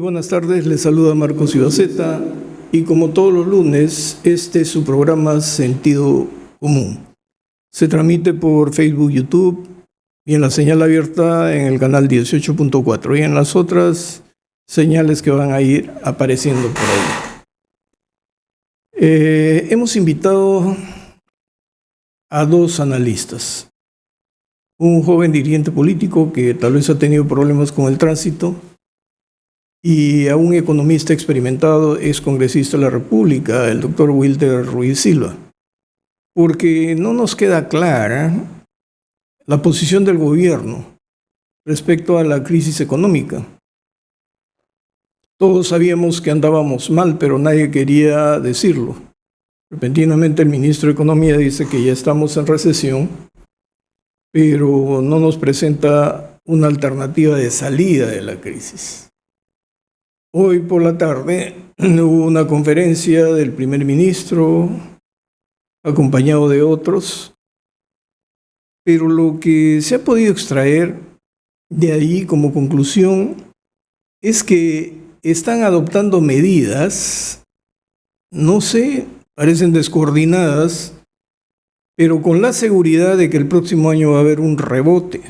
buenas tardes, les saluda Marcos Ibaceta y como todos los lunes, este es su programa Sentido Común. Se transmite por Facebook, YouTube y en la señal abierta en el canal 18.4 y en las otras señales que van a ir apareciendo por ahí. Hemos invitado a dos analistas. Un joven dirigente político que tal vez ha tenido problemas con el tránsito y a un economista experimentado, ex congresista de la República, el doctor Wilder Ruiz Silva, porque no nos queda clara la posición del gobierno respecto a la crisis económica. Todos sabíamos que andábamos mal, pero nadie quería decirlo. Repentinamente el ministro de Economía dice que ya estamos en recesión, pero no nos presenta una alternativa de salida de la crisis. Hoy por la tarde hubo una conferencia del primer ministro, acompañado de otros, pero lo que se ha podido extraer de ahí como conclusión es que están adoptando medidas, no sé, parecen descoordinadas, pero con la seguridad de que el próximo año va a haber un rebote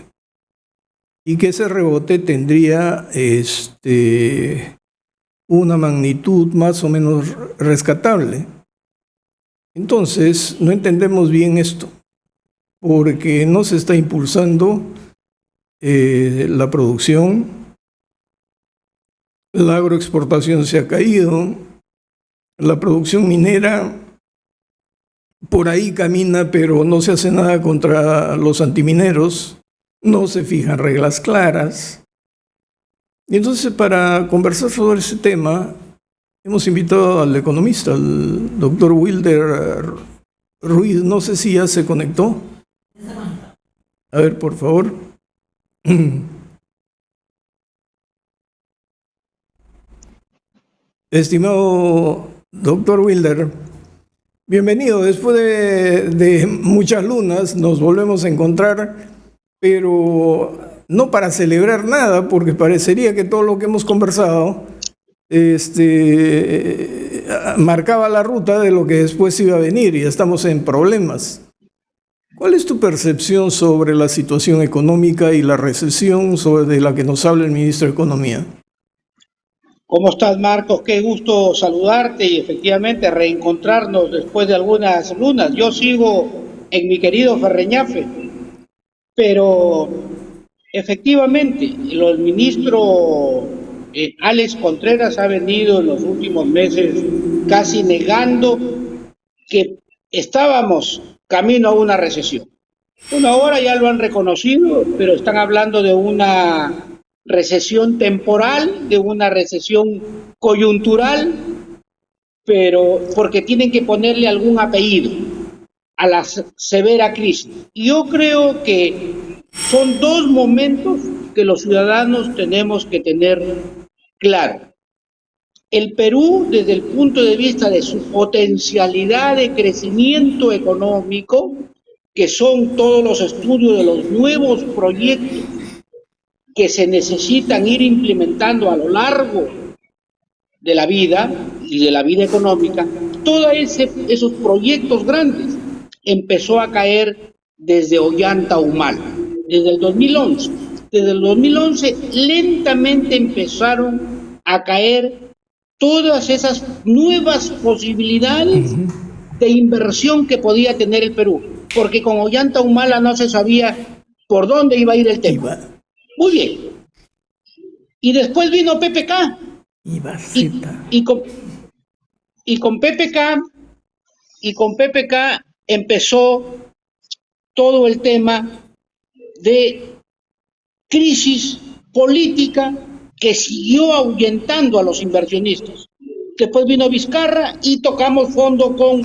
y que ese rebote tendría una magnitud más o menos rescatable. Entonces, no entendemos bien esto, porque no se está impulsando la producción, la agroexportación se ha caído, la producción minera por ahí camina, pero no se hace nada contra los antimineros, no se fijan reglas claras. Y entonces, para conversar sobre ese tema, hemos invitado al economista, al doctor Wilder Ruiz. No sé si ya se conectó. A ver, por favor. Estimado doctor Wilder, bienvenido. Después de muchas lunas nos volvemos a encontrar, pero no para celebrar nada, porque parecería que todo lo que hemos conversado marcaba la ruta de lo que después iba a venir y estamos en problemas. ¿Cuál es tu percepción sobre la situación económica y la recesión de la que nos habla el ministro de Economía? ¿Cómo estás, Marcos? Qué gusto saludarte y efectivamente reencontrarnos después de algunas lunas. Yo sigo en mi querido Ferreñafe, pero efectivamente el ministro Alex Contreras ha venido en los últimos meses casi negando que estábamos camino a una recesión. Bueno, ahora ya lo han reconocido, pero están hablando de una recesión temporal, de una recesión coyuntural, pero porque tienen que ponerle algún apellido a la severa crisis. Y yo creo que son dos momentos que los ciudadanos tenemos que tener claro. El Perú, desde el punto de vista de su potencialidad de crecimiento económico, que son todos los estudios de los nuevos proyectos que se necesitan ir implementando a lo largo de la vida y de la vida económica, todos esos proyectos grandes empezó a caer desde Ollanta Humala, desde el 2011. Desde el 2011 lentamente empezaron a caer todas esas nuevas posibilidades de inversión que podía tener el Perú, porque con Ollanta Humala no se sabía por dónde iba a ir el tema. Muy bien. Y después vino PPK. Y con PPK empezó todo el tema de crisis política que siguió ahuyentando a los inversionistas. Después vino Vizcarra y tocamos fondo con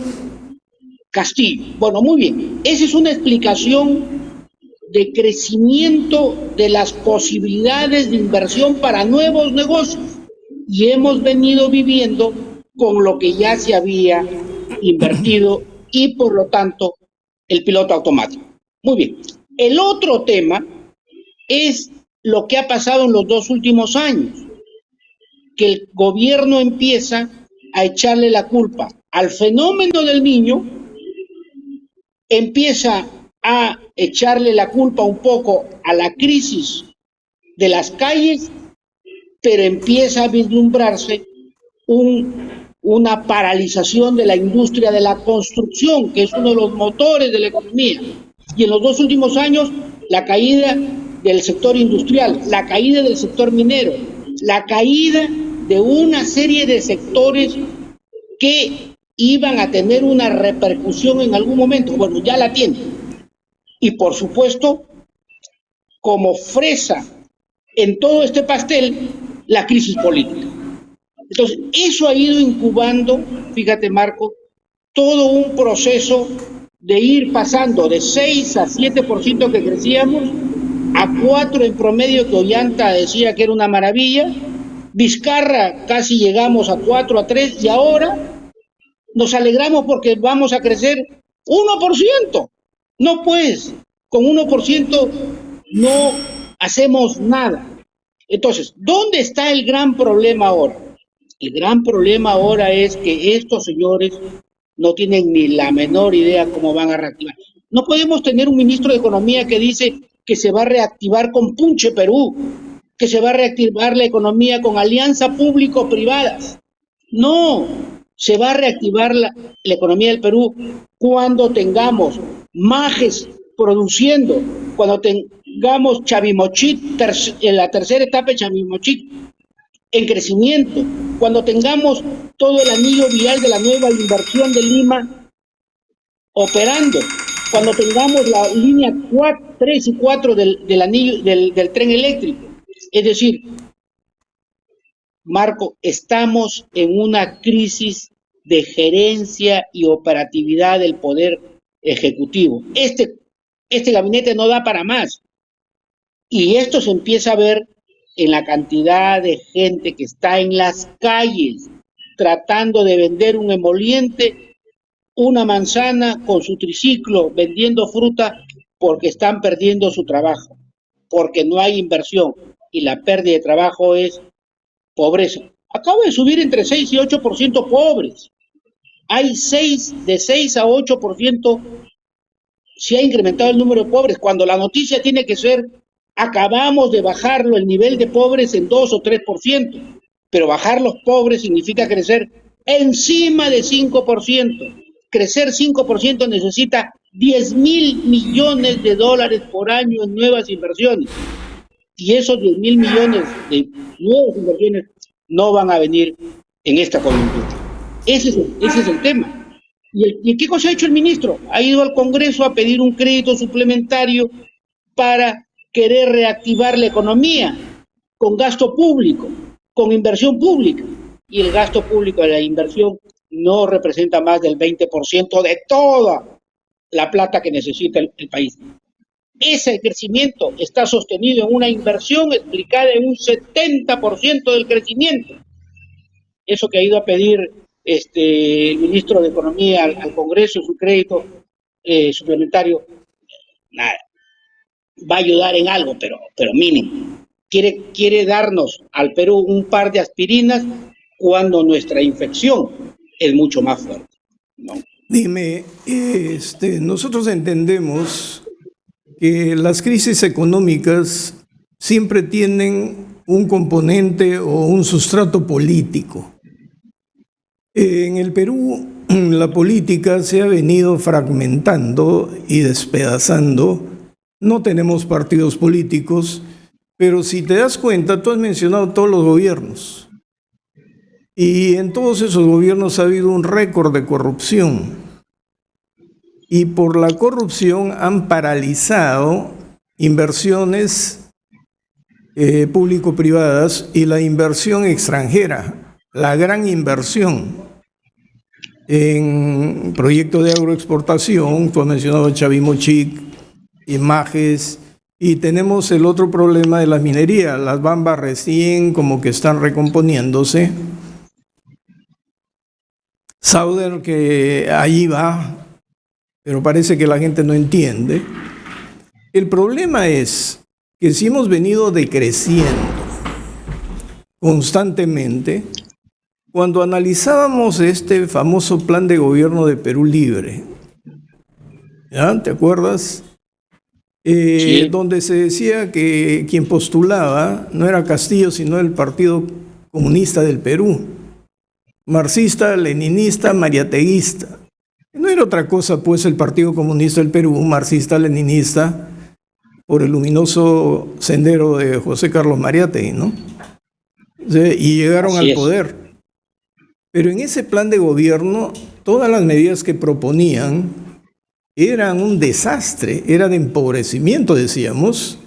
Castillo. Bueno, muy bien. Esa es una explicación de crecimiento de las posibilidades de inversión para nuevos negocios. Y hemos venido viviendo con lo que ya se había invertido y, por lo tanto, el piloto automático. Muy bien. El otro tema es lo que ha pasado en los 2 últimos años. que el gobierno empieza a echarle la culpa al fenómeno del Niño, empieza a echarle la culpa un poco a la crisis de las calles, pero empieza a vislumbrarse una paralización de la industria de la construcción, que es uno de los motores de la economía. Y en los 2 últimos años, la caída del sector industrial, la caída del sector minero, la caída de una serie de sectores que iban a tener una repercusión en algún momento. Bueno, ya la tienen. Y por supuesto, como fresa en todo este pastel, la crisis política. Entonces, eso ha ido incubando, fíjate Marco, todo un proceso de ir pasando de 6 a 7% que crecíamos, a 4 en promedio, que Ollanta decía que era una maravilla, Vizcarra casi llegamos a 4, a 3, y ahora nos alegramos porque vamos a crecer 1%. No pues, con 1% no hacemos nada. Entonces, ¿dónde está el gran problema ahora? El gran problema ahora es que estos señores no tienen ni la menor idea cómo van a reactivar. No podemos tener un ministro de Economía que dice que se va a reactivar con Punche Perú, que se va a reactivar la economía con alianzas público-privadas. No, se va a reactivar la economía del Perú cuando tengamos majes produciendo, cuando tengamos Chavimochic, en la tercera etapa de Chavimochic, en crecimiento, cuando tengamos todo el anillo vial de la nueva inversión de Lima operando, cuando tengamos la línea 4, 3 y 4 del anillo del tren eléctrico. Es decir, Marco, estamos en una crisis de gerencia y operatividad del poder ejecutivo. Este gabinete no da para más. Y esto se empieza a ver en la cantidad de gente que está en las calles tratando de vender un emoliente, una manzana con su triciclo, vendiendo fruta, porque están perdiendo su trabajo, porque no hay inversión, y la pérdida de trabajo es pobreza. Acaba de subir entre 6 y 8% pobres. Hay de 6 a 8%, se ha incrementado el número de pobres, cuando la noticia tiene que ser: acabamos de bajarlo el nivel de pobres en 2 o 3%, pero bajar los pobres significa crecer encima de 5%. Crecer 5% necesita 10.000 millones de dólares por año en nuevas inversiones. Y esos 10.000 millones de nuevas inversiones no van a venir en esta coyuntura. Ese es el tema. ¿Y qué cosa ha hecho el ministro? Ha ido al Congreso a pedir un crédito suplementario para querer reactivar la economía con gasto público, con inversión pública. Y el gasto público de la inversión no representa más del 20% de toda la plata que necesita el país. Ese crecimiento está sostenido en una inversión explicada en un 70% del crecimiento. Eso que ha ido a pedir el ministro de Economía al Congreso, su crédito suplementario, nada, va a ayudar en algo, pero mínimo. Quiere darnos al Perú un par de aspirinas cuando nuestra infección es mucho más fuerte, ¿no? Dime, nosotros entendemos que las crisis económicas siempre tienen un componente o un sustrato político. En el Perú, la política se ha venido fragmentando y despedazando. No tenemos partidos políticos, pero si te das cuenta, tú has mencionado todos los gobiernos. Y en todos esos gobiernos ha habido un récord de corrupción. Y por la corrupción han paralizado inversiones público-privadas y la inversión extranjera, la gran inversión en proyectos de agroexportación. Tú has mencionado Chavimochic, Images, y tenemos el otro problema de la minería. Las Bambas recién como que están recomponiéndose. Sauder, que allí va, pero parece que la gente no entiende. El problema es que si hemos venido decreciendo constantemente cuando analizábamos este famoso plan de gobierno de Perú Libre. ¿Ya? ¿Te acuerdas? Sí. Donde se decía que quien postulaba no era Castillo, sino el Partido Comunista del Perú, marxista, leninista, mariateguista. No era otra cosa, pues, el Partido Comunista del Perú, marxista, leninista, por el luminoso sendero de José Carlos Mariátegui, ¿no? Y llegaron Así al es. poder. Pero en ese plan de gobierno, todas las medidas que proponían eran un desastre, era de empobrecimiento, decíamos,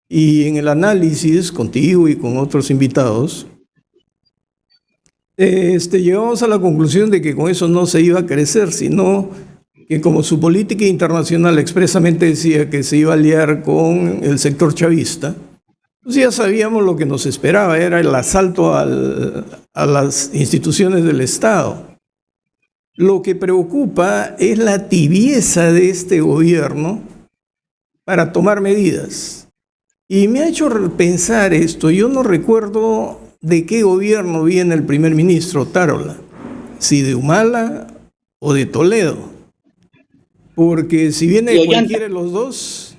y en el análisis contigo y con otros invitados, llegamos a la conclusión de que con eso no se iba a crecer, sino que como su política internacional expresamente decía que se iba a aliar con el sector chavista, pues ya sabíamos lo que nos esperaba, era el asalto a las instituciones del Estado. Lo que preocupa es la tibieza de este gobierno para tomar medidas. Y me ha hecho pensar esto, yo no recuerdo de qué gobierno viene el primer ministro Tarola, si de Humala o de Toledo, porque si viene de cualquiera de los dos,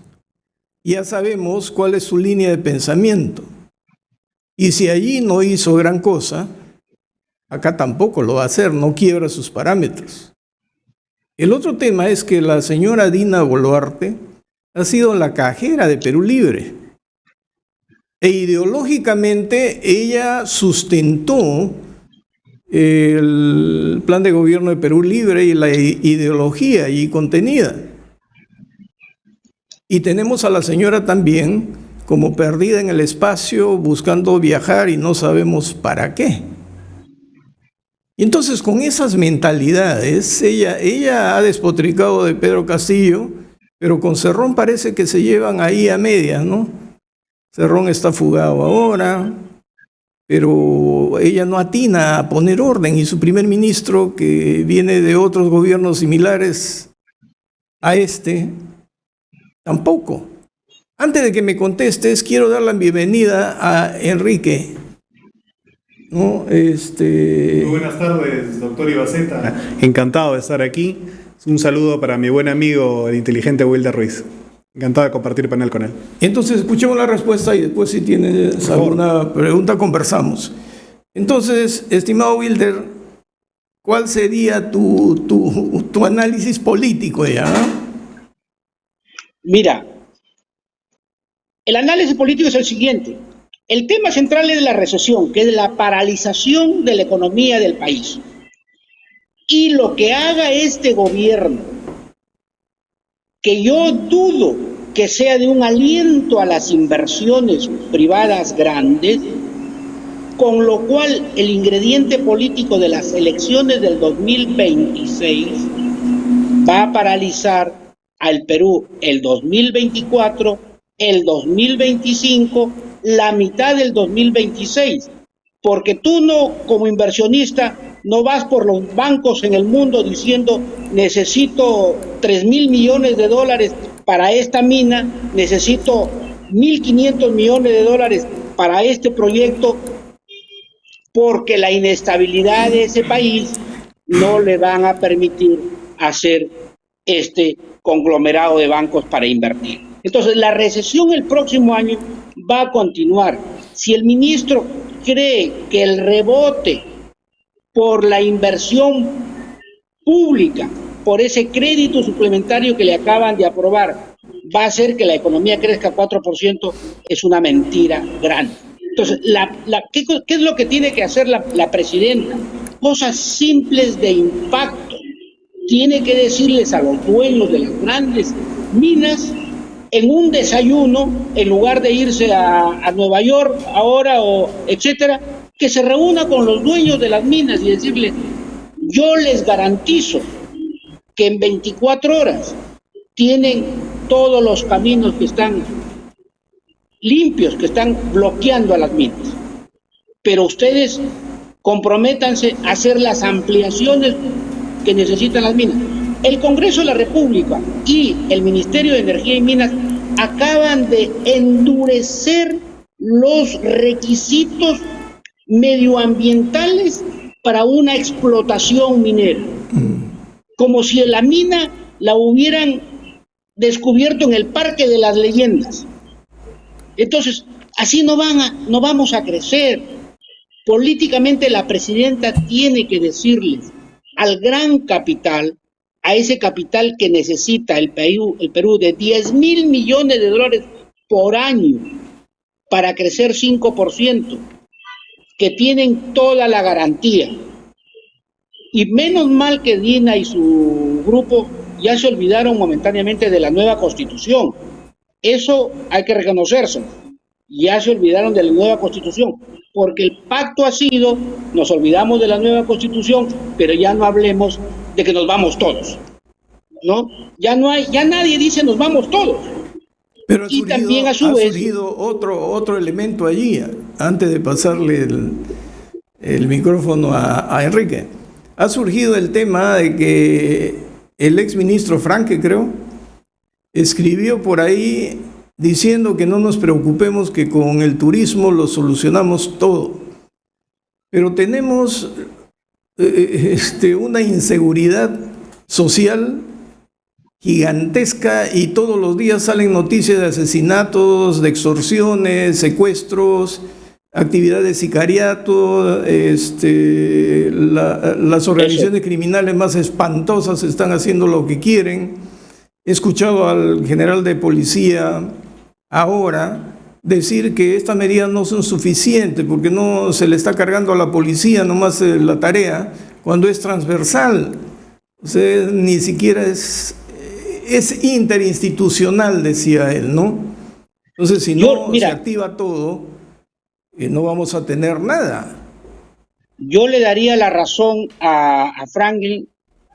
ya sabemos cuál es su línea de pensamiento. Y si allí no hizo gran cosa, acá tampoco lo va a hacer, no quiebra sus parámetros. El otro tema es que la señora Dina Boluarte ha sido la cajera de Perú Libre. E ideológicamente ella sustentó el plan de gobierno de Perú Libre y la ideología allí contenida. Y tenemos a la señora también como perdida en el espacio, buscando viajar y no sabemos para qué. Y entonces con esas mentalidades, ella ha despotricado de Pedro Castillo, pero con Cerrón parece que se llevan ahí a medias, ¿no? Cerrón está fugado ahora, pero ella no atina a poner orden, y su primer ministro, que viene de otros gobiernos similares a este, tampoco. Antes de que me contestes, quiero dar la bienvenida a Enrique. ¿No? Muy buenas tardes, doctor Ibaceta. Encantado de estar aquí. Un saludo para mi buen amigo, el inteligente Wilder Ruiz. Encantado de compartir panel con él. Entonces, escuchemos la respuesta y después, si tienes alguna pregunta, conversamos. Entonces, estimado Wilder, ¿cuál sería tu análisis político ya? Mira, el análisis político es el siguiente. El tema central es la recesión, que es la paralización de la economía del país. Y lo que haga este gobierno, que yo dudo que sea de un aliento a las inversiones privadas grandes, con lo cual el ingrediente político de las elecciones del 2026 va a paralizar al Perú el 2024, el 2025, la mitad del 2026, porque tú no, como inversionista, no vas por los bancos en el mundo diciendo necesito 3,000 millones de dólares para esta mina, necesito 1,500 millones de dólares para este proyecto, porque la inestabilidad de ese país no le van a permitir hacer este conglomerado de bancos para invertir. Entonces, la recesión el próximo año va a continuar. Si el ministro cree que el rebote por la inversión pública, por ese crédito suplementario que le acaban de aprobar, va a hacer que la economía crezca 4%, es una mentira grande. Entonces, ¿qué es lo que tiene que hacer la presidenta? Cosas simples de impacto. Tiene que decirles a los dueños de las grandes minas, en un desayuno, en lugar de irse a Nueva York ahora o etcétera, que se reúna con los dueños de las minas y decirles, yo les garantizo que en 24 horas tienen todos los caminos que están limpios, que están bloqueando a las minas. Pero ustedes comprométanse a hacer las ampliaciones que necesitan las minas. El Congreso de la República y el Ministerio de Energía y Minas acaban de endurecer los requisitos medioambientales para una explotación minera, como si la mina la hubieran descubierto en el Parque de las Leyendas. Entonces, así no vamos a crecer. Políticamente la presidenta tiene que decirles al gran capital, a ese capital que necesita el Perú de 10.000 millones de dólares por año para crecer 5%, que tienen toda la garantía. Y menos mal que Dina y su grupo ya se olvidaron momentáneamente de la nueva Constitución. Eso hay que reconocerse. Ya se olvidaron de la nueva Constitución, porque el pacto ha sido, nos olvidamos de la nueva Constitución, pero ya no hablemos de que nos vamos todos, ¿no? Ya nadie dice nos vamos todos. Pero y también a su vez ha surgido otro elemento allí, antes de pasarle el micrófono a Enrique. Ha surgido el tema de que el exministro Franque, creo, escribió por ahí diciendo que no nos preocupemos, que con el turismo lo solucionamos todo. Pero tenemos una inseguridad social gigantesca y todos los días salen noticias de asesinatos, de extorsiones, secuestros, actividades de sicariato, las organizaciones criminales más espantosas están haciendo lo que quieren. He escuchado al general de policía ahora decir que estas medidas no son suficientes porque no se le está cargando a la policía nomás la tarea, cuando es transversal. O sea, ni siquiera es interinstitucional, decía él, ¿no? Entonces, si no se activa todo, no vamos a tener nada. Yo le daría la razón a Franklin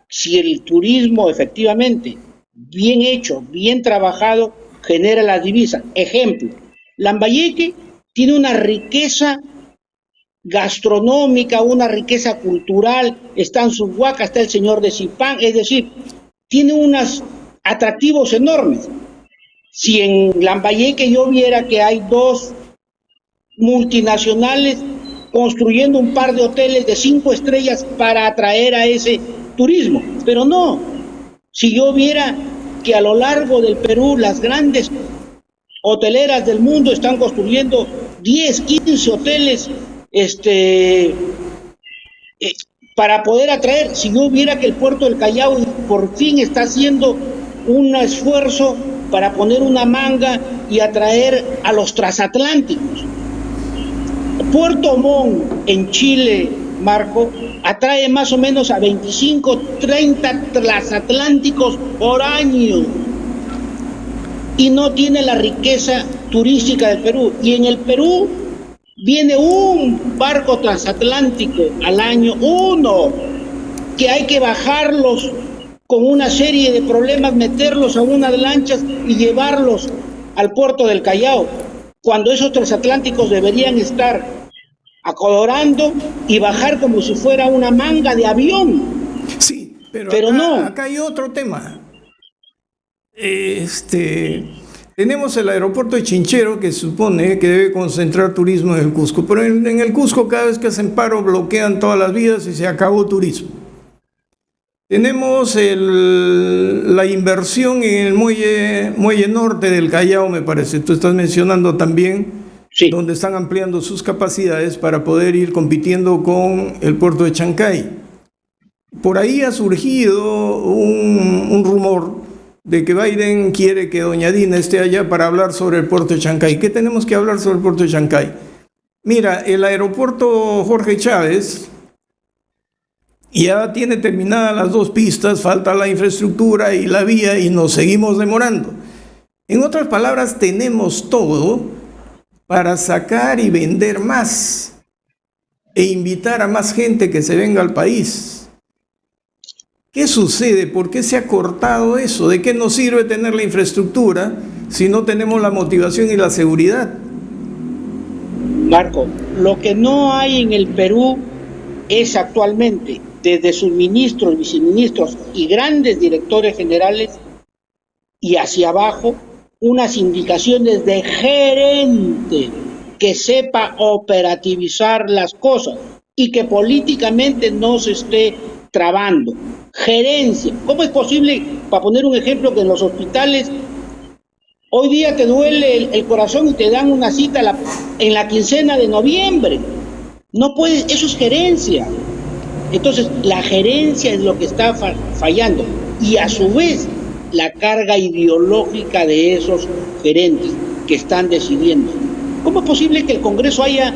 si el turismo efectivamente, bien hecho, bien trabajado, genera las divisas. Ejemplo, Lambayeque tiene una riqueza gastronómica, una riqueza cultural, está en sus huacas, está el señor de Zipán, es decir, tiene unos atractivos enormes. Si en Lambayeque yo viera que hay dos multinacionales construyendo un par de hoteles de 5 estrellas para atraer a ese turismo, pero no, si yo viera que a lo largo del Perú las grandes hoteleras del mundo están construyendo 10, 15 hoteles para poder atraer, si yo viera que el puerto del Callao por fin está haciendo un esfuerzo para poner una manga y atraer a los transatlánticos. Puerto Montt en Chile, Marco, atrae más o menos a 25, 30 transatlánticos por año y no tiene la riqueza turística del Perú. Y en el Perú viene un barco transatlántico al año, uno, que hay que bajarlos con una serie de problemas, meterlos a unas lanchas y llevarlos al puerto del Callao, cuando esos transatlánticos deberían estar acodorando y bajar como si fuera una manga de avión. Sí, pero acá, no. Acá hay otro tema. Tenemos el aeropuerto de Chinchero, que se supone que debe concentrar turismo en el Cusco, pero en el Cusco cada vez que hacen paro bloquean todas las vías y se acabó turismo. Tenemos la inversión en el muelle norte del Callao, me parece. Tú estás mencionando también, sí, donde están ampliando sus capacidades para poder ir compitiendo con el puerto de Chancay. Por ahí ha surgido un rumor de que Biden quiere que doña Dina esté allá para hablar sobre el puerto de Chancay. ¿Qué tenemos que hablar sobre el puerto de Chancay? Mira, el aeropuerto Jorge Chávez ya tiene terminadas las 2 pistas, falta la infraestructura y la vía y nos seguimos demorando. En otras palabras, tenemos todo para sacar y vender más e invitar a más gente que se venga al país. ¿Qué sucede? ¿Por qué se ha cortado eso? ¿De qué nos sirve tener la infraestructura si no tenemos la motivación y la seguridad? Marco, lo que no hay en el Perú es actualmente, desde sus ministros, viceministros y grandes directores generales y hacia abajo, unas indicaciones de gerente que sepa operativizar las cosas y que políticamente no se esté trabando. Gerencia. ¿Cómo es posible, para poner un ejemplo, que en los hospitales hoy día te duele el corazón y te dan una cita en la quincena de noviembre? No puedes, eso es gerencia. Entonces, la gerencia es lo que está fallando. Y a su vez, la carga ideológica de esos gerentes que están decidiendo. ¿Cómo es posible que el Congreso haya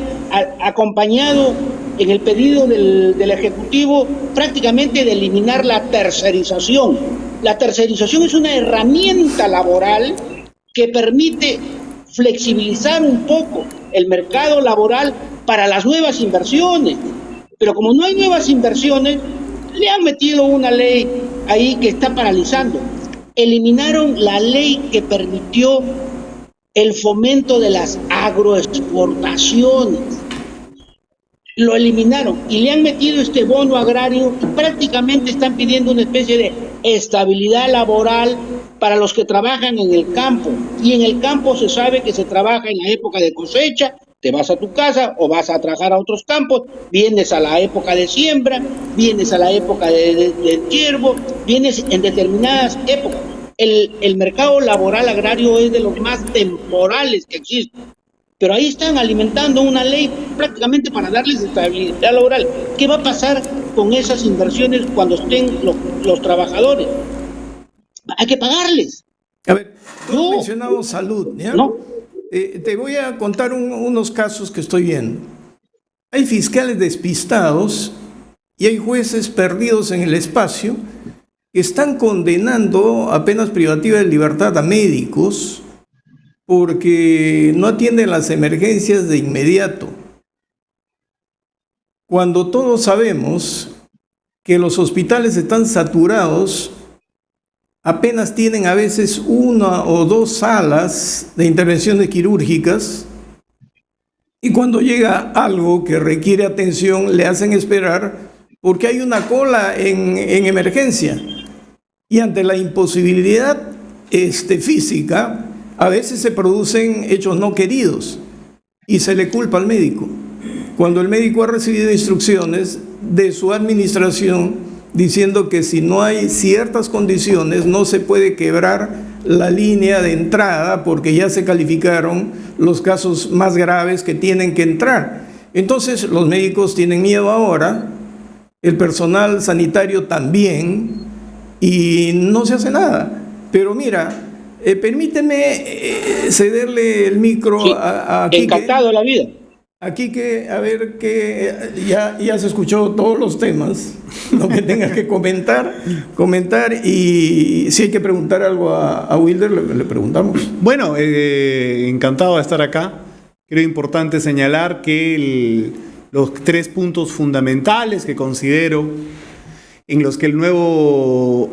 acompañado en el pedido del Ejecutivo prácticamente de eliminar la tercerización? La tercerización es una herramienta laboral que permite flexibilizar un poco el mercado laboral para las nuevas inversiones. Pero como no hay nuevas inversiones, le han metido una ley ahí que está paralizando. Eliminaron la ley que permitió el fomento de las agroexportaciones. Lo eliminaron y le han metido este bono agrario y prácticamente están pidiendo una especie de estabilidad laboral para los que trabajan en el campo. Y en el campo se sabe que se trabaja en la época de cosecha, te vas a tu casa o vas a trabajar a otros campos, vienes a la época de siembra, vienes a la época del hierbo, vienes en determinadas épocas. El mercado laboral agrario es de los más temporales que existen. Pero ahí están alimentando una ley prácticamente para darles estabilidad laboral. ¿Qué va a pasar con esas inversiones cuando estén los trabajadores? Hay que pagarles. A ver, tú has mencionado salud, ¿ya? No. Te voy a contar unos casos que estoy viendo. Hay fiscales despistados y hay jueces perdidos en el espacio que están condenando a penas privativas de libertad a médicos porque no atienden las emergencias de inmediato. Cuando todos sabemos que los hospitales están saturados, apenas tienen a veces 1 o 2 salas de intervenciones quirúrgicas, y cuando llega algo que requiere atención le hacen esperar porque hay una cola en emergencia. Y ante la imposibilidad física, a veces se producen hechos no queridos y se le culpa al médico. Cuando el médico ha recibido instrucciones de su administración diciendo que si no hay ciertas condiciones no se puede quebrar la línea de entrada porque ya se calificaron los casos más graves que tienen que entrar. Entonces los médicos tienen miedo ahora, el personal sanitario también, y no se hace nada. Pero mira, permíteme cederle el micro Sí, a Quique. encantado de la vida. Aquí que, a ver, que ya se escuchó todos los temas, lo que tengas que comentar, y si hay que preguntar algo a Wilder, le preguntamos. Bueno, encantado de estar acá. Creo importante señalar que los 3 puntos fundamentales que considero en los que el nuevo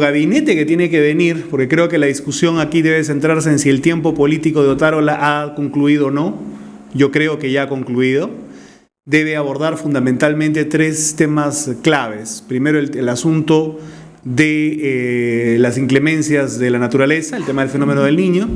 gabinete que tiene que venir, porque creo que la discusión aquí debe centrarse en si el tiempo político de Otárola ha concluido o no. Yo creo que ya ha concluido. Debe abordar fundamentalmente 3 temas claves. Primero, el asunto de las inclemencias de la naturaleza, el tema del fenómeno del Niño,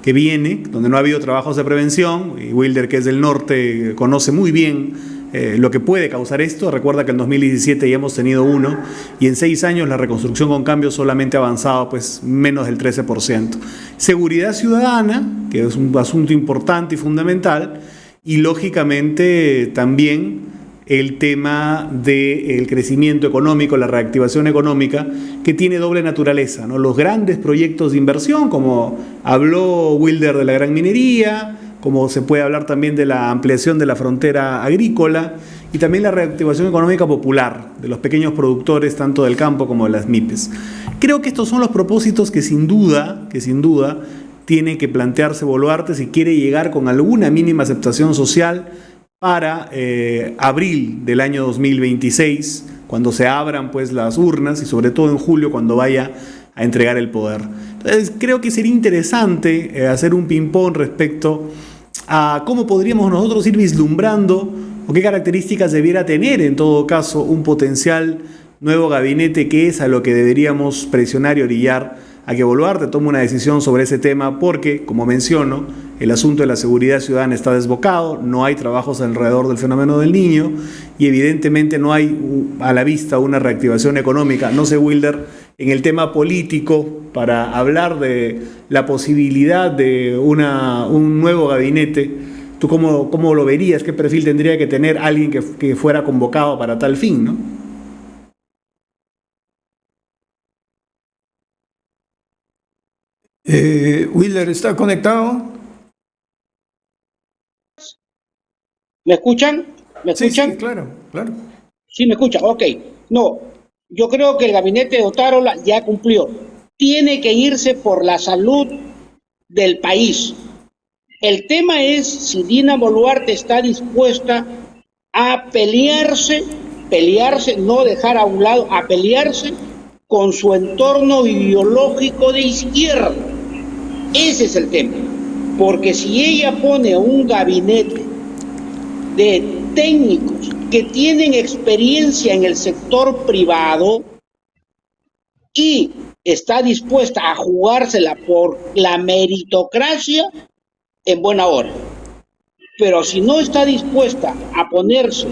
que viene, donde no ha habido trabajos de prevención, y Wilder, que es del norte, conoce muy bien lo que puede causar esto. Recuerda que en 2017 ya hemos tenido uno, y en 6 años la reconstrucción con cambios solamente ha avanzado pues menos del 13%. Seguridad ciudadana, que es un asunto importante y fundamental, y lógicamente también el tema del crecimiento económico, la reactivación económica, que tiene doble naturaleza, ¿no? Los grandes proyectos de inversión, como habló Wilder de la gran minería, como se puede hablar también de la ampliación de la frontera agrícola, y también la reactivación económica popular de los pequeños productores, tanto del campo como de las MIPES. Creo que estos son los propósitos que sin duda tiene que plantearse Boluarte si quiere llegar con alguna mínima aceptación social para abril del año 2026, cuando se abran pues las urnas, y sobre todo en julio, cuando vaya a entregar el poder. Entonces, creo que sería interesante hacer un ping-pong respecto a cómo podríamos nosotros ir vislumbrando o qué características debiera tener en todo caso un potencial nuevo gabinete, que es a lo que deberíamos presionar y orillar a que Boluarte tome una decisión sobre ese tema, porque, como menciono, el asunto de la seguridad ciudadana está desbocado, no hay trabajos alrededor del fenómeno del Niño y evidentemente no hay a la vista una reactivación económica. No sé, Wilder, en el tema político, para hablar de la posibilidad de un nuevo gabinete, ¿tú cómo lo verías? ¿Qué perfil tendría que tener alguien que fuera convocado para tal fin, no? Wilder, ¿está conectado? ¿Me escuchan? ¿Me escuchan? Sí, claro, claro. Sí, me escuchan. Ok. No, yo creo que el gabinete de Otárola ya cumplió. Tiene que irse por la salud del país. El tema es si Dina Boluarte está dispuesta a pelearse, no dejar a un lado, a pelearse con su entorno ideológico de izquierda. Ese es el tema. Porque si ella pone un gabinete de técnicos que tienen experiencia en el sector privado y está dispuesta a jugársela por la meritocracia, en buena hora. Pero si no está dispuesta a ponerse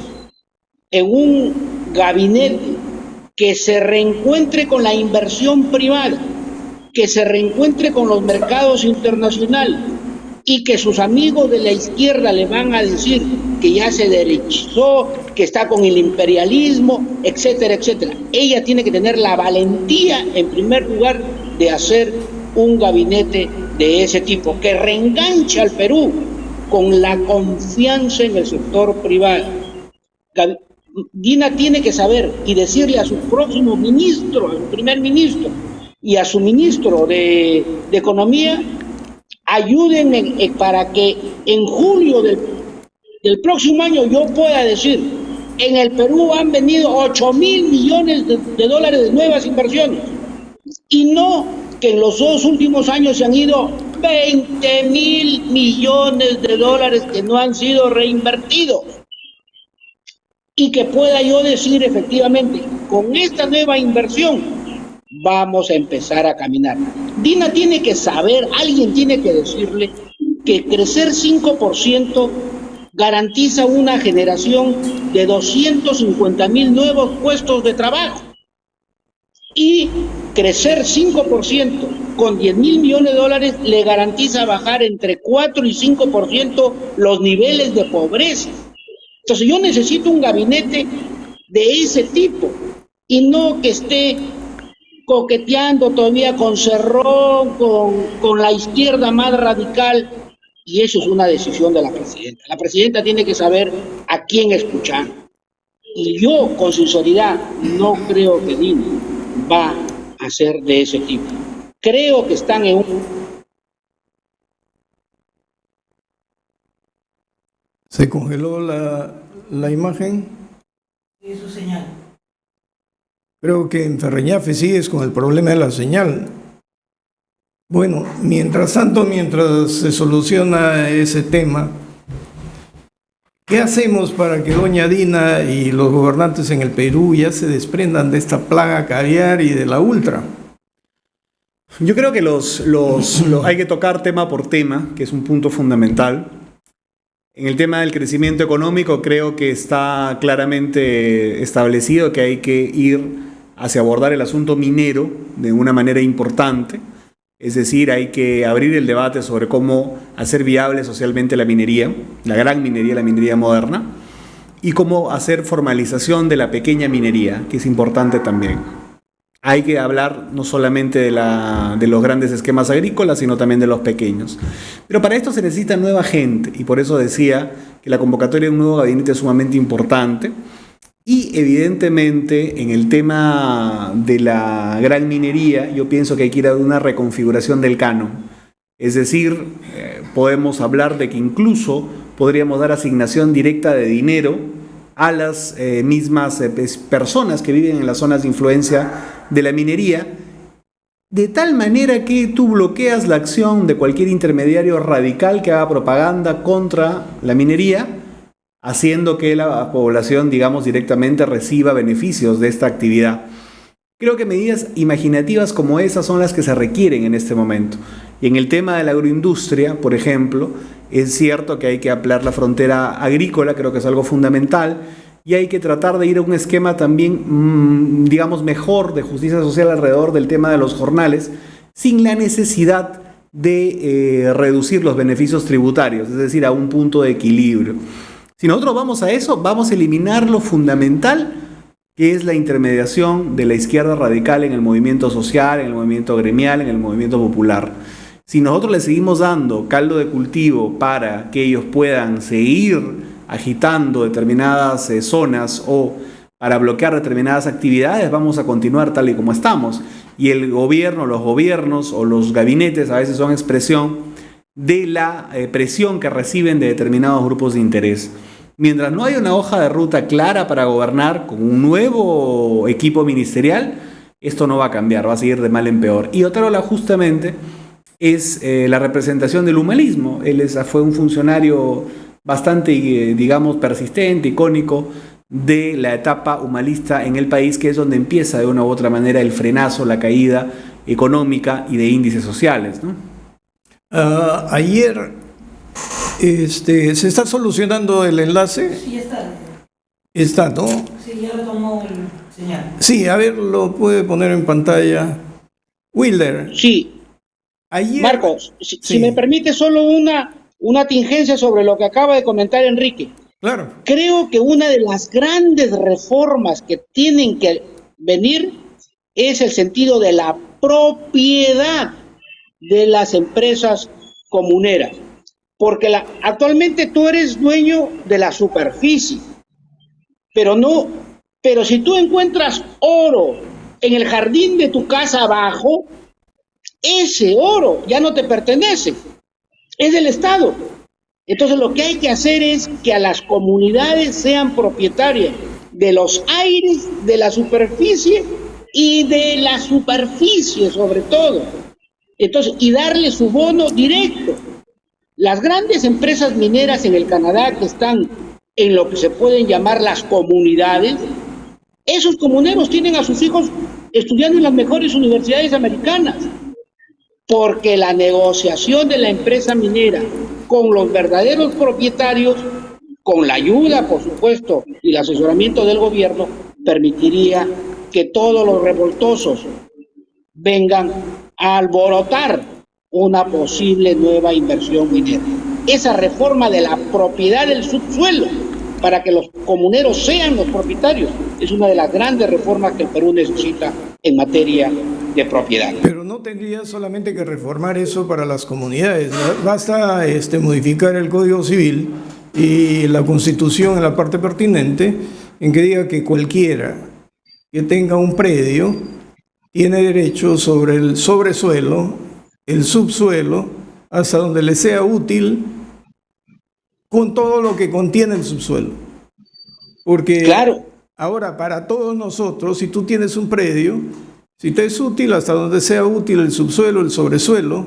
en un gabinete que se reencuentre con la inversión privada, que se reencuentre con los mercados internacionales y que sus amigos de la izquierda le van a decir que ya se derechizó, que está con el imperialismo, etcétera, etcétera. Ella tiene que tener la valentía, en primer lugar, de hacer un gabinete de ese tipo, que reenganche al Perú con la confianza en el sector privado. Dina tiene que saber y decirle a su próximo ministro, a su primer ministro y a su ministro de Economía, ayúdenme para que en julio del próximo año yo pueda decir, en el Perú han venido 8.000 millones de dólares de nuevas inversiones y no que en los 2 últimos años se han ido 20.000 millones de dólares que no han sido reinvertidos. Y que pueda yo decir efectivamente, con esta nueva inversión vamos a empezar a caminar. Dina tiene que saber, alguien tiene que decirle que crecer 5% garantiza una generación de 250.000 nuevos puestos de trabajo. Y crecer 5% con 10.000 millones de dólares le garantiza bajar entre 4 y 5% los niveles de pobreza. Entonces yo necesito un gabinete de ese tipo y no que esté coqueteando todavía con Cerrón, con la izquierda más radical, y eso es una decisión de la presidenta. La presidenta tiene que saber a quién escuchar. Y yo, con sinceridad, no creo que Dina va a ser de ese tipo. Creo que están en un... ¿Se congeló la imagen? Sí, es su señal. Creo que en Ferreñafe sigues con el problema de la señal. Bueno, mientras tanto, mientras se soluciona ese tema, ¿qué hacemos para que doña Dina y los gobernantes en el Perú ya se desprendan de esta plaga caviar y de la ultra? Yo creo que hay que tocar tema por tema, que es un punto fundamental. En el tema del crecimiento económico creo que está claramente establecido que hay que ir hacia abordar el asunto minero de una manera importante. Es decir, hay que abrir el debate sobre cómo hacer viable socialmente la minería, la gran minería, la minería moderna, y cómo hacer formalización de la pequeña minería, que es importante también. Hay que hablar no solamente de los grandes esquemas agrícolas, sino también de los pequeños. Pero para esto se necesita nueva gente, y por eso decía que la convocatoria de un nuevo gabinete es sumamente importante. Y evidentemente en el tema de la gran minería, yo pienso que hay que ir a una reconfiguración del canon. Es decir, podemos hablar de que incluso podríamos dar asignación directa de dinero a las mismas personas que viven en las zonas de influencia de la minería, de tal manera que tú bloqueas la acción de cualquier intermediario radical que haga propaganda contra la minería, haciendo que la población, digamos, directamente reciba beneficios de esta actividad. Creo que medidas imaginativas como esas son las que se requieren en este momento. Y en el tema de la agroindustria, por ejemplo, es cierto que hay que ampliar la frontera agrícola, creo que es algo fundamental, y hay que tratar de ir a un esquema también, digamos, mejor de justicia social alrededor del tema de los jornales, sin la necesidad de reducir los beneficios tributarios, es decir, a un punto de equilibrio. Si nosotros vamos a eso, vamos a eliminar lo fundamental, que es la intermediación de la izquierda radical en el movimiento social, en el movimiento gremial, en el movimiento popular. Si nosotros le seguimos dando caldo de cultivo para que ellos puedan seguir agitando determinadas zonas o para bloquear determinadas actividades, vamos a continuar tal y como estamos. Y el gobierno, los gobiernos o los gabinetes a veces son expresión de la presión que reciben de determinados grupos de interés. Mientras no haya una hoja de ruta clara para gobernar con un nuevo equipo ministerial, esto no va a cambiar, va a seguir de mal en peor. Y Otárola justamente es la representación del humanismo. Él fue un funcionario bastante, digamos, persistente, icónico de la etapa humanista en el país, que es donde empieza de una u otra manera el frenazo, la caída económica y de índices sociales, ¿no? Ayer se está solucionando el enlace. Sí, ya está. Está, ¿no? Sí, ya lo tomó el señal. Sí, a ver, lo puede poner en pantalla. Wilder. Sí, Ayer, Marcos, si sí, me permite solo una tingencia sobre lo que acaba de comentar Enrique. claro. Creo que una de las grandes reformas que tienen que venir es el sentido de la propiedad de las empresas comuneras. Porque actualmente tú eres dueño de la superficie, pero si tú encuentras oro en el jardín de tu casa abajo, ese oro ya no te pertenece, es del Estado. Entonces lo que hay que hacer es que a las comunidades sean propietarias de los aires, de la superficie y de la superficie sobre todo. Entonces, y darle su bono directo. Las grandes empresas mineras en el Canadá que están en lo que se pueden llamar las comunidades, esos comuneros tienen a sus hijos estudiando en las mejores universidades americanas, porque la negociación de la empresa minera con los verdaderos propietarios, con la ayuda, por supuesto, y el asesoramiento del gobierno, permitiría que todos los revoltosos vengan a alborotar una posible nueva inversión minera. Esa reforma de la propiedad del subsuelo para que los comuneros sean los propietarios es una de las grandes reformas que el Perú necesita en materia de propiedad. Pero no tendría solamente que reformar eso para las comunidades. Basta modificar el Código Civil y la Constitución en la parte pertinente, en que diga que cualquiera que tenga un predio tiene derecho sobre el sobresuelo, el subsuelo, hasta donde le sea útil, con todo lo que contiene el subsuelo. Porque claro, ahora para todos nosotros, si tú tienes un predio, si te es útil hasta donde sea útil el subsuelo, el sobresuelo,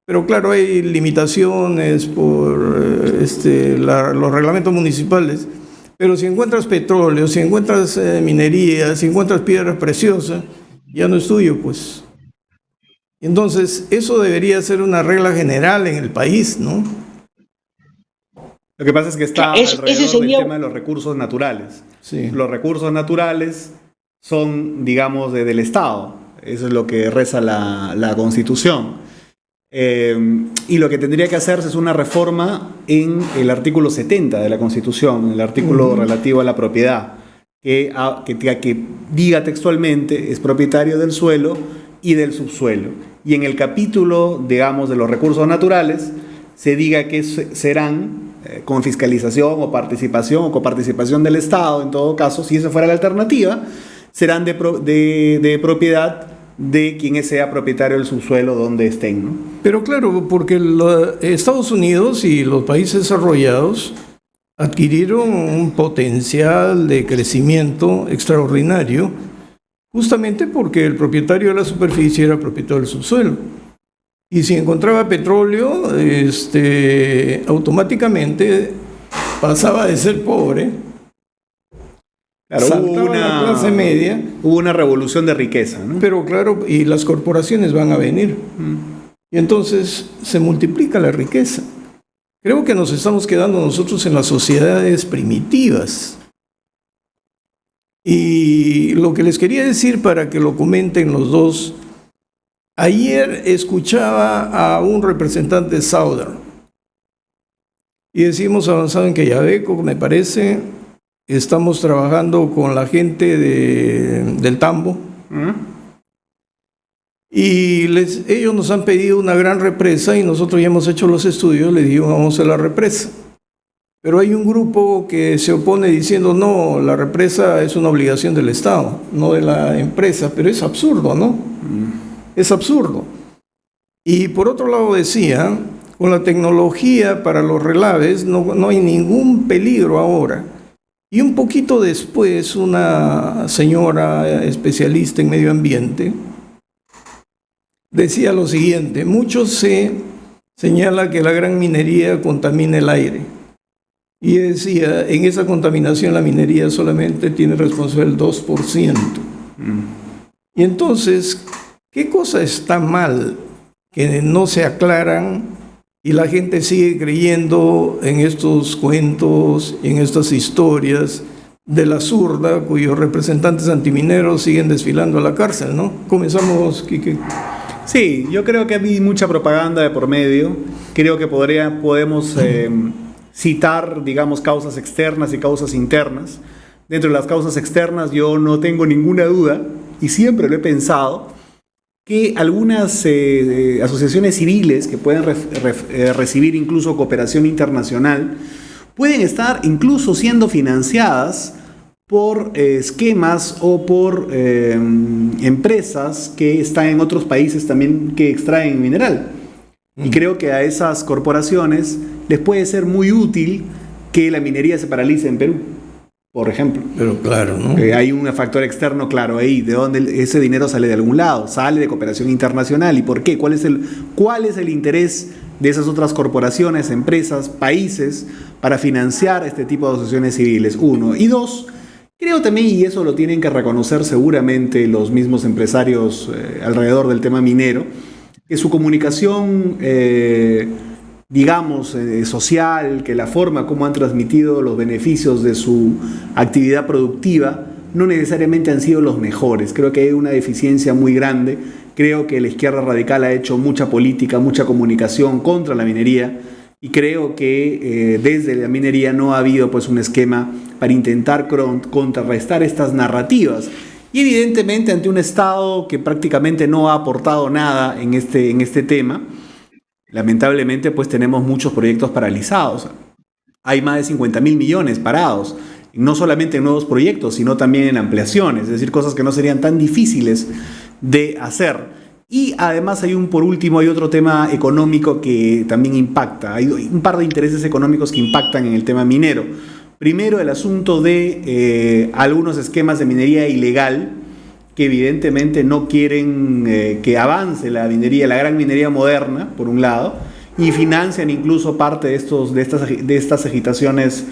pero claro, hay limitaciones por los reglamentos municipales, pero si encuentras petróleo, si encuentras minería, si encuentras piedras preciosas, ya no es tuyo, pues. Entonces, eso debería ser una regla general en el país, ¿no? Lo que pasa es que está alrededor del tema de los recursos naturales. Sí. Los recursos naturales son, digamos, del Estado. Eso es lo que reza la Constitución. Y lo que tendría que hacerse es una reforma en el artículo 70 de la Constitución, el artículo relativo a la propiedad, que diga textualmente es propietario del suelo y del subsuelo. Y en el capítulo, digamos, de los recursos naturales, se diga que serán con fiscalización o participación o coparticipación del Estado, en todo caso, si esa fuera la alternativa, serán de propiedad de quien sea propietario del subsuelo donde estén, ¿no? Pero claro, porque Estados Unidos y los países desarrollados adquirieron un potencial de crecimiento extraordinario justamente porque el propietario de la superficie era propietario del subsuelo. Y si encontraba petróleo, automáticamente pasaba de ser pobre, claro, saltaba a la clase media. Hubo una revolución de riqueza, ¿no? Pero claro, y las corporaciones van a venir. y entonces se multiplica la riqueza. Creo que nos estamos quedando nosotros en las sociedades primitivas. Y lo que les quería decir para que lo comenten los dos, ayer escuchaba a un representante de Southern y decimos avanzado en Quellaveco, me parece, estamos trabajando con la gente del Tambo. Y ellos nos han pedido una gran represa y nosotros ya hemos hecho los estudios, les digo, vamos a la represa. Pero hay un grupo que se opone diciendo, no, la represa es una obligación del Estado, no de la empresa, pero es absurdo, ¿no? Es absurdo. Y por otro lado decía, con la tecnología para los relaves no hay ningún peligro ahora. Y un poquito después, una señora especialista en medio ambiente decía lo siguiente: mucho se señala que la gran minería contamina el aire. Y decía, en esa contaminación la minería solamente tiene responsabilidad del 2%. Y entonces, ¿qué cosa está mal que no se aclaran y la gente sigue creyendo en estos cuentos, en estas historias de la zurda, cuyos representantes antimineros siguen desfilando a la cárcel, ¿no? Comenzamos, Quique. Sí, yo creo que hay mucha propaganda de por medio. Creo que podemos citar, digamos, causas externas y causas internas. Dentro de las causas externas yo no tengo ninguna duda, y siempre lo he pensado, que algunas asociaciones civiles que pueden recibir incluso cooperación internacional pueden estar incluso siendo financiadas por esquemas o por empresas que están en otros países también que extraen mineral. Y creo que a esas corporaciones les puede ser muy útil que la minería se paralice en Perú, por ejemplo. Pero claro, ¿no? Hay un factor externo claro ahí, de donde ese dinero sale de algún lado, sale de cooperación internacional. ¿Y por qué? ¿Cuál es el interés de esas otras corporaciones, empresas, países para financiar este tipo de asociaciones civiles? Uno. Y dos, creo también, y eso lo tienen que reconocer seguramente los mismos empresarios alrededor del tema minero, que su comunicación, digamos, social, que la forma como han transmitido los beneficios de su actividad productiva, no necesariamente han sido los mejores. Creo que hay una deficiencia muy grande. Creo que la izquierda radical ha hecho mucha política, mucha comunicación contra la minería, y creo que desde la minería no ha habido pues un esquema para intentar contrarrestar estas narrativas. Y evidentemente ante un Estado que prácticamente no ha aportado nada en este tema, lamentablemente pues tenemos muchos proyectos paralizados. Hay más de 50.000 millones parados, no solamente en nuevos proyectos, sino también en ampliaciones, es decir, cosas que no serían tan difíciles de hacer. Y además por último hay otro tema económico que también impacta. Hay un par de intereses económicos que impactan en el tema minero. Primero, el asunto de algunos esquemas de minería ilegal que evidentemente no quieren que avance la minería, la gran minería moderna, por un lado, y financian incluso parte de estas agitaciones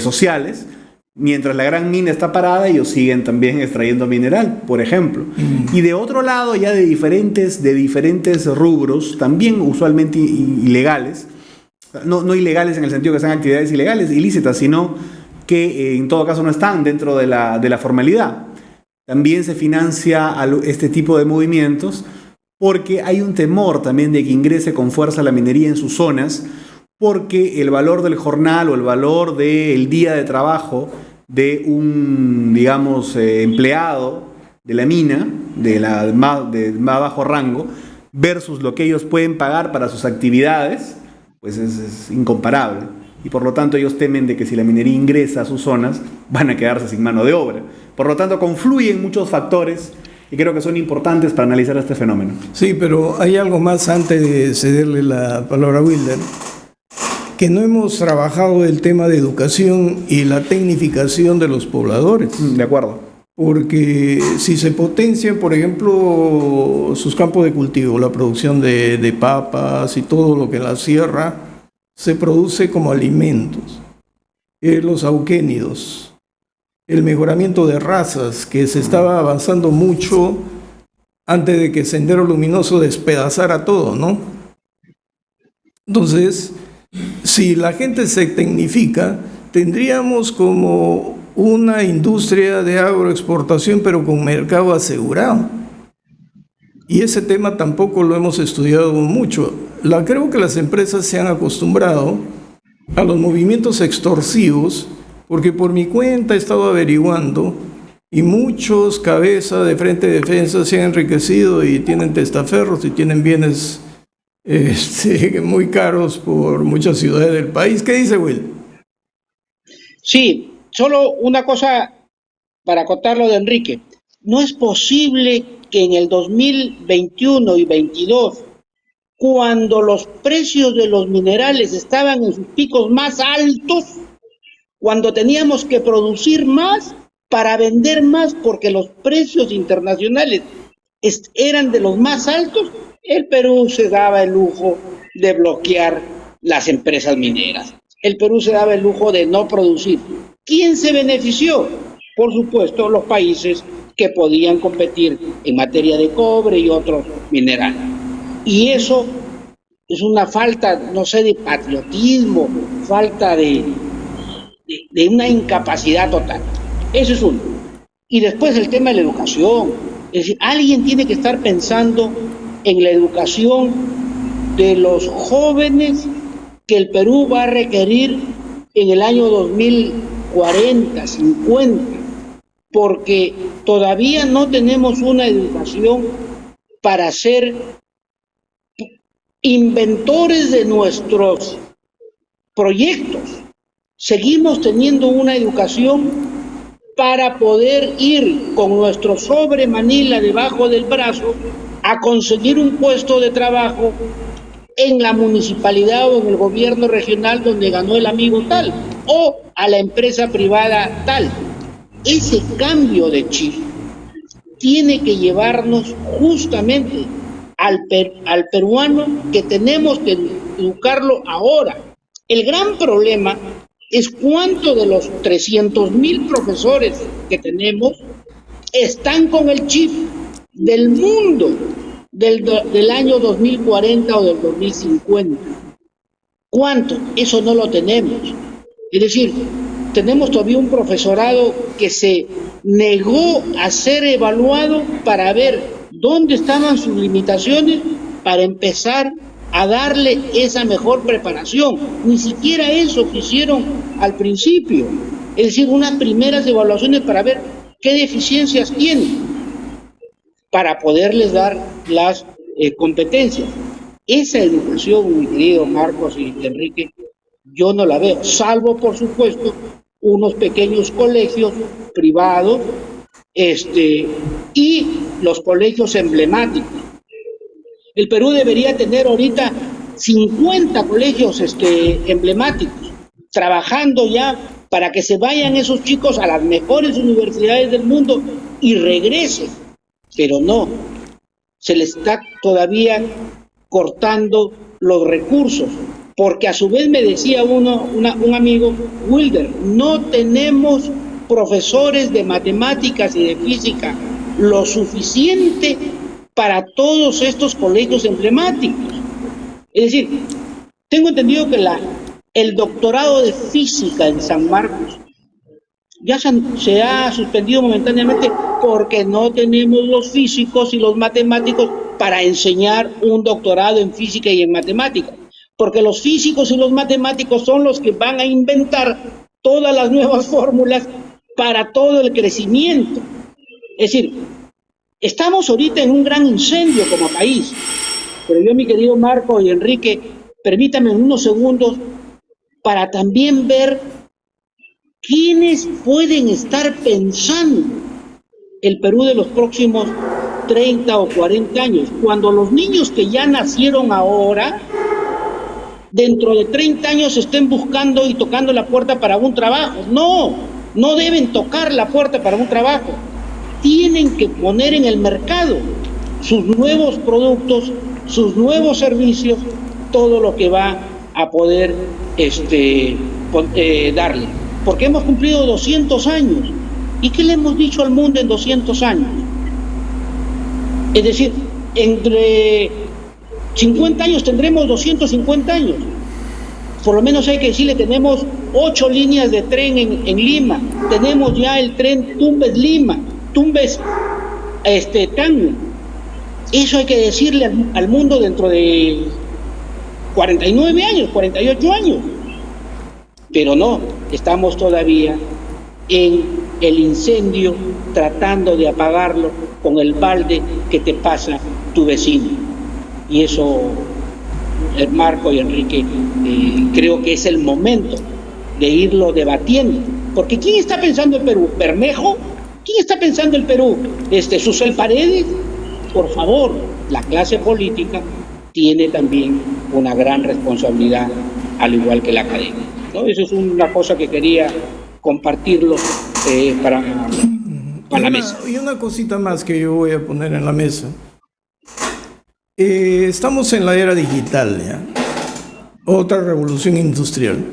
sociales. Mientras la gran mina está parada, ellos siguen también extrayendo mineral, por ejemplo. Y de otro lado, ya de diferentes rubros, también usualmente ilegales, no ilegales en el sentido que sean actividades ilegales, ilícitas, sino que en todo caso no están dentro de la formalidad. También se financia este tipo de movimientos porque hay un temor también de que ingrese con fuerza la minería en sus zonas, porque el valor del jornal o el valor del día de trabajo de un, digamos, empleado de la mina, de más bajo rango, versus lo que ellos pueden pagar para sus actividades, pues es incomparable. Y por lo tanto ellos temen de que si la minería ingresa a sus zonas, van a quedarse sin mano de obra. Por lo tanto, confluyen muchos factores y creo que son importantes para analizar este fenómeno. Sí, pero hay algo más antes de cederle la palabra a Wilder, que no hemos trabajado el tema de educación y la tecnificación de los pobladores. De acuerdo. Porque si se potencia, por ejemplo, sus campos de cultivo, la producción de papas y todo lo que en la sierra se produce como alimentos, los auquénidos, el mejoramiento de razas, que se estaba avanzando mucho antes de que Sendero Luminoso despedazara todo, ¿no? Entonces, si la gente se tecnifica, tendríamos como una industria de agroexportación, pero con mercado asegurado. Y ese tema tampoco lo hemos estudiado mucho. Creo que las empresas se han acostumbrado a los movimientos extorsivos, porque por mi cuenta he estado averiguando y muchos cabezas de Frente de Defensa se han enriquecido y tienen testaferros y tienen bienes muy caros por muchas ciudades del país. ¿Qué dice Will? Sí, solo una cosa para contarlo de Enrique. No es posible que en el 2021 y 22, cuando los precios de los minerales estaban en sus picos más altos, cuando teníamos que producir más para vender más porque los precios internacionales eran de los más altos, el Perú se daba el lujo de bloquear las empresas mineras. El Perú se daba el lujo de no producir. ¿Quién se benefició? Por supuesto, los países que podían competir en materia de cobre y otros minerales. Y eso es una falta, no sé, de patriotismo, falta de una incapacidad total. Eso es uno. Y después el tema de la educación. Es decir, alguien tiene que estar pensando en la educación de los jóvenes que el Perú va a requerir en el año 2040, 50, porque todavía no tenemos una educación para ser inventores de nuestros proyectos. Seguimos teniendo una educación para poder ir con nuestro sobre Manila debajo del brazo a conseguir un puesto de trabajo en la municipalidad o en el gobierno regional donde ganó el amigo tal, o a la empresa privada tal. Ese cambio de chip tiene que llevarnos justamente al peruano, que tenemos que educarlo ahora. El gran problema es cuánto de los 300,000 profesores que tenemos están con el chip del mundo del año 2040 o del 2050. ¿Cuánto? Eso no lo tenemos. Es decir, tenemos todavía un profesorado que se negó a ser evaluado para ver dónde estaban sus limitaciones para empezar a darle esa mejor preparación. Ni siquiera eso quisieron al principio. Es decir, unas primeras evaluaciones para ver qué deficiencias tienen, para poderles dar las competencias. Esa educación, mi querido Marcos y Enrique, yo no la veo, salvo, por supuesto, unos pequeños colegios privados y los colegios emblemáticos. El Perú debería tener ahorita 50 colegios emblemáticos, trabajando ya para que se vayan esos chicos a las mejores universidades del mundo y regresen. Pero no, se les está todavía cortando los recursos, porque a su vez me decía un amigo, Wilder, no tenemos profesores de matemáticas y de física lo suficiente para todos estos colegios emblemáticos. Es decir, tengo entendido que el doctorado de física en San Marcos ya se ha suspendido momentáneamente porque no tenemos los físicos y los matemáticos para enseñar un doctorado en física y en matemáticas. Porque los físicos y los matemáticos son los que van a inventar todas las nuevas fórmulas para todo el crecimiento. Es decir, estamos ahorita en un gran incendio como país. Pero yo, mi querido Marco y Enrique, permítanme unos segundos para también ver quiénes pueden estar pensando el Perú de los próximos 30 o 40 años, cuando los niños que ya nacieron ahora, dentro de 30 años estén buscando y tocando la puerta para un trabajo. No deben tocar la puerta para un trabajo. Tienen que poner en el mercado sus nuevos productos, sus nuevos servicios, todo lo que va a poder darle. Porque hemos cumplido 200 años. ¿Y qué le hemos dicho al mundo en 200 años? Es decir, entre 50 años tendremos 250 años. Por lo menos hay que decirle, tenemos 8 líneas de tren en Lima, tenemos ya el tren Tumbes-Lima, Tumbes-Tacna. Eso hay que decirle al mundo dentro de 49 años, 48 años. Pero no, estamos todavía en el incendio tratando de apagarlo con el balde que te pasa tu vecino. Y eso, Marco y Enrique, creo que es el momento de irlo debatiendo. Porque ¿quién está pensando en Perú? ¿Bermejo? ¿Quién está pensando en Perú? ¿Susel Paredes? Por favor, la clase política tiene también una gran responsabilidad, al igual que la academia, ¿no? Eso es una cosa que quería compartirlo para la mesa. Y una cosita más que yo voy a poner en la mesa. Estamos en la era digital, ¿ya? Otra revolución industrial.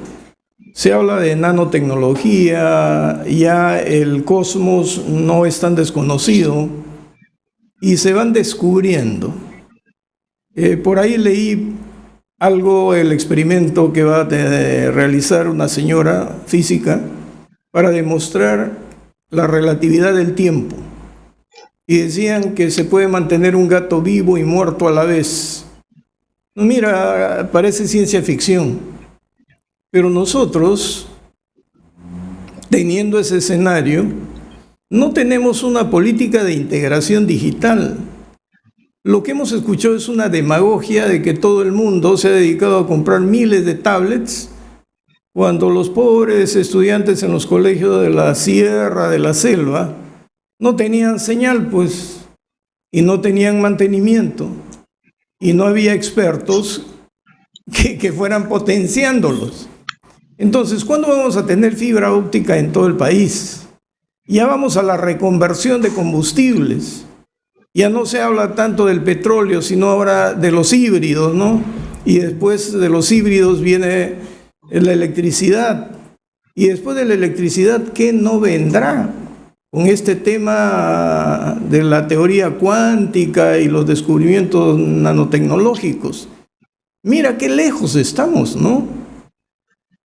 Se habla de nanotecnología, ya el cosmos no es tan desconocido y se van descubriendo. Por ahí leí algo, el experimento que va a realizar una señora física para demostrar la relatividad del tiempo. Y decían que se puede mantener un gato vivo y muerto a la vez. Mira, parece ciencia ficción. Pero nosotros, teniendo ese escenario, no tenemos una política de integración digital. Lo que hemos escuchado es una demagogia de que todo el mundo se ha dedicado a comprar miles de tablets, cuando los pobres estudiantes en los colegios de la sierra, de la selva, no tenían señal, pues, y no tenían mantenimiento, y no había expertos que fueran potenciándolos. Entonces, ¿cuándo vamos a tener fibra óptica en todo el país? Ya vamos a la reconversión de combustibles. Ya no se habla tanto del petróleo, sino ahora de los híbridos, ¿no? Y después de los híbridos viene la electricidad. Y después de la electricidad, ¿qué no vendrá? Con este tema de la teoría cuántica y los descubrimientos nanotecnológicos. Mira qué lejos estamos, ¿no?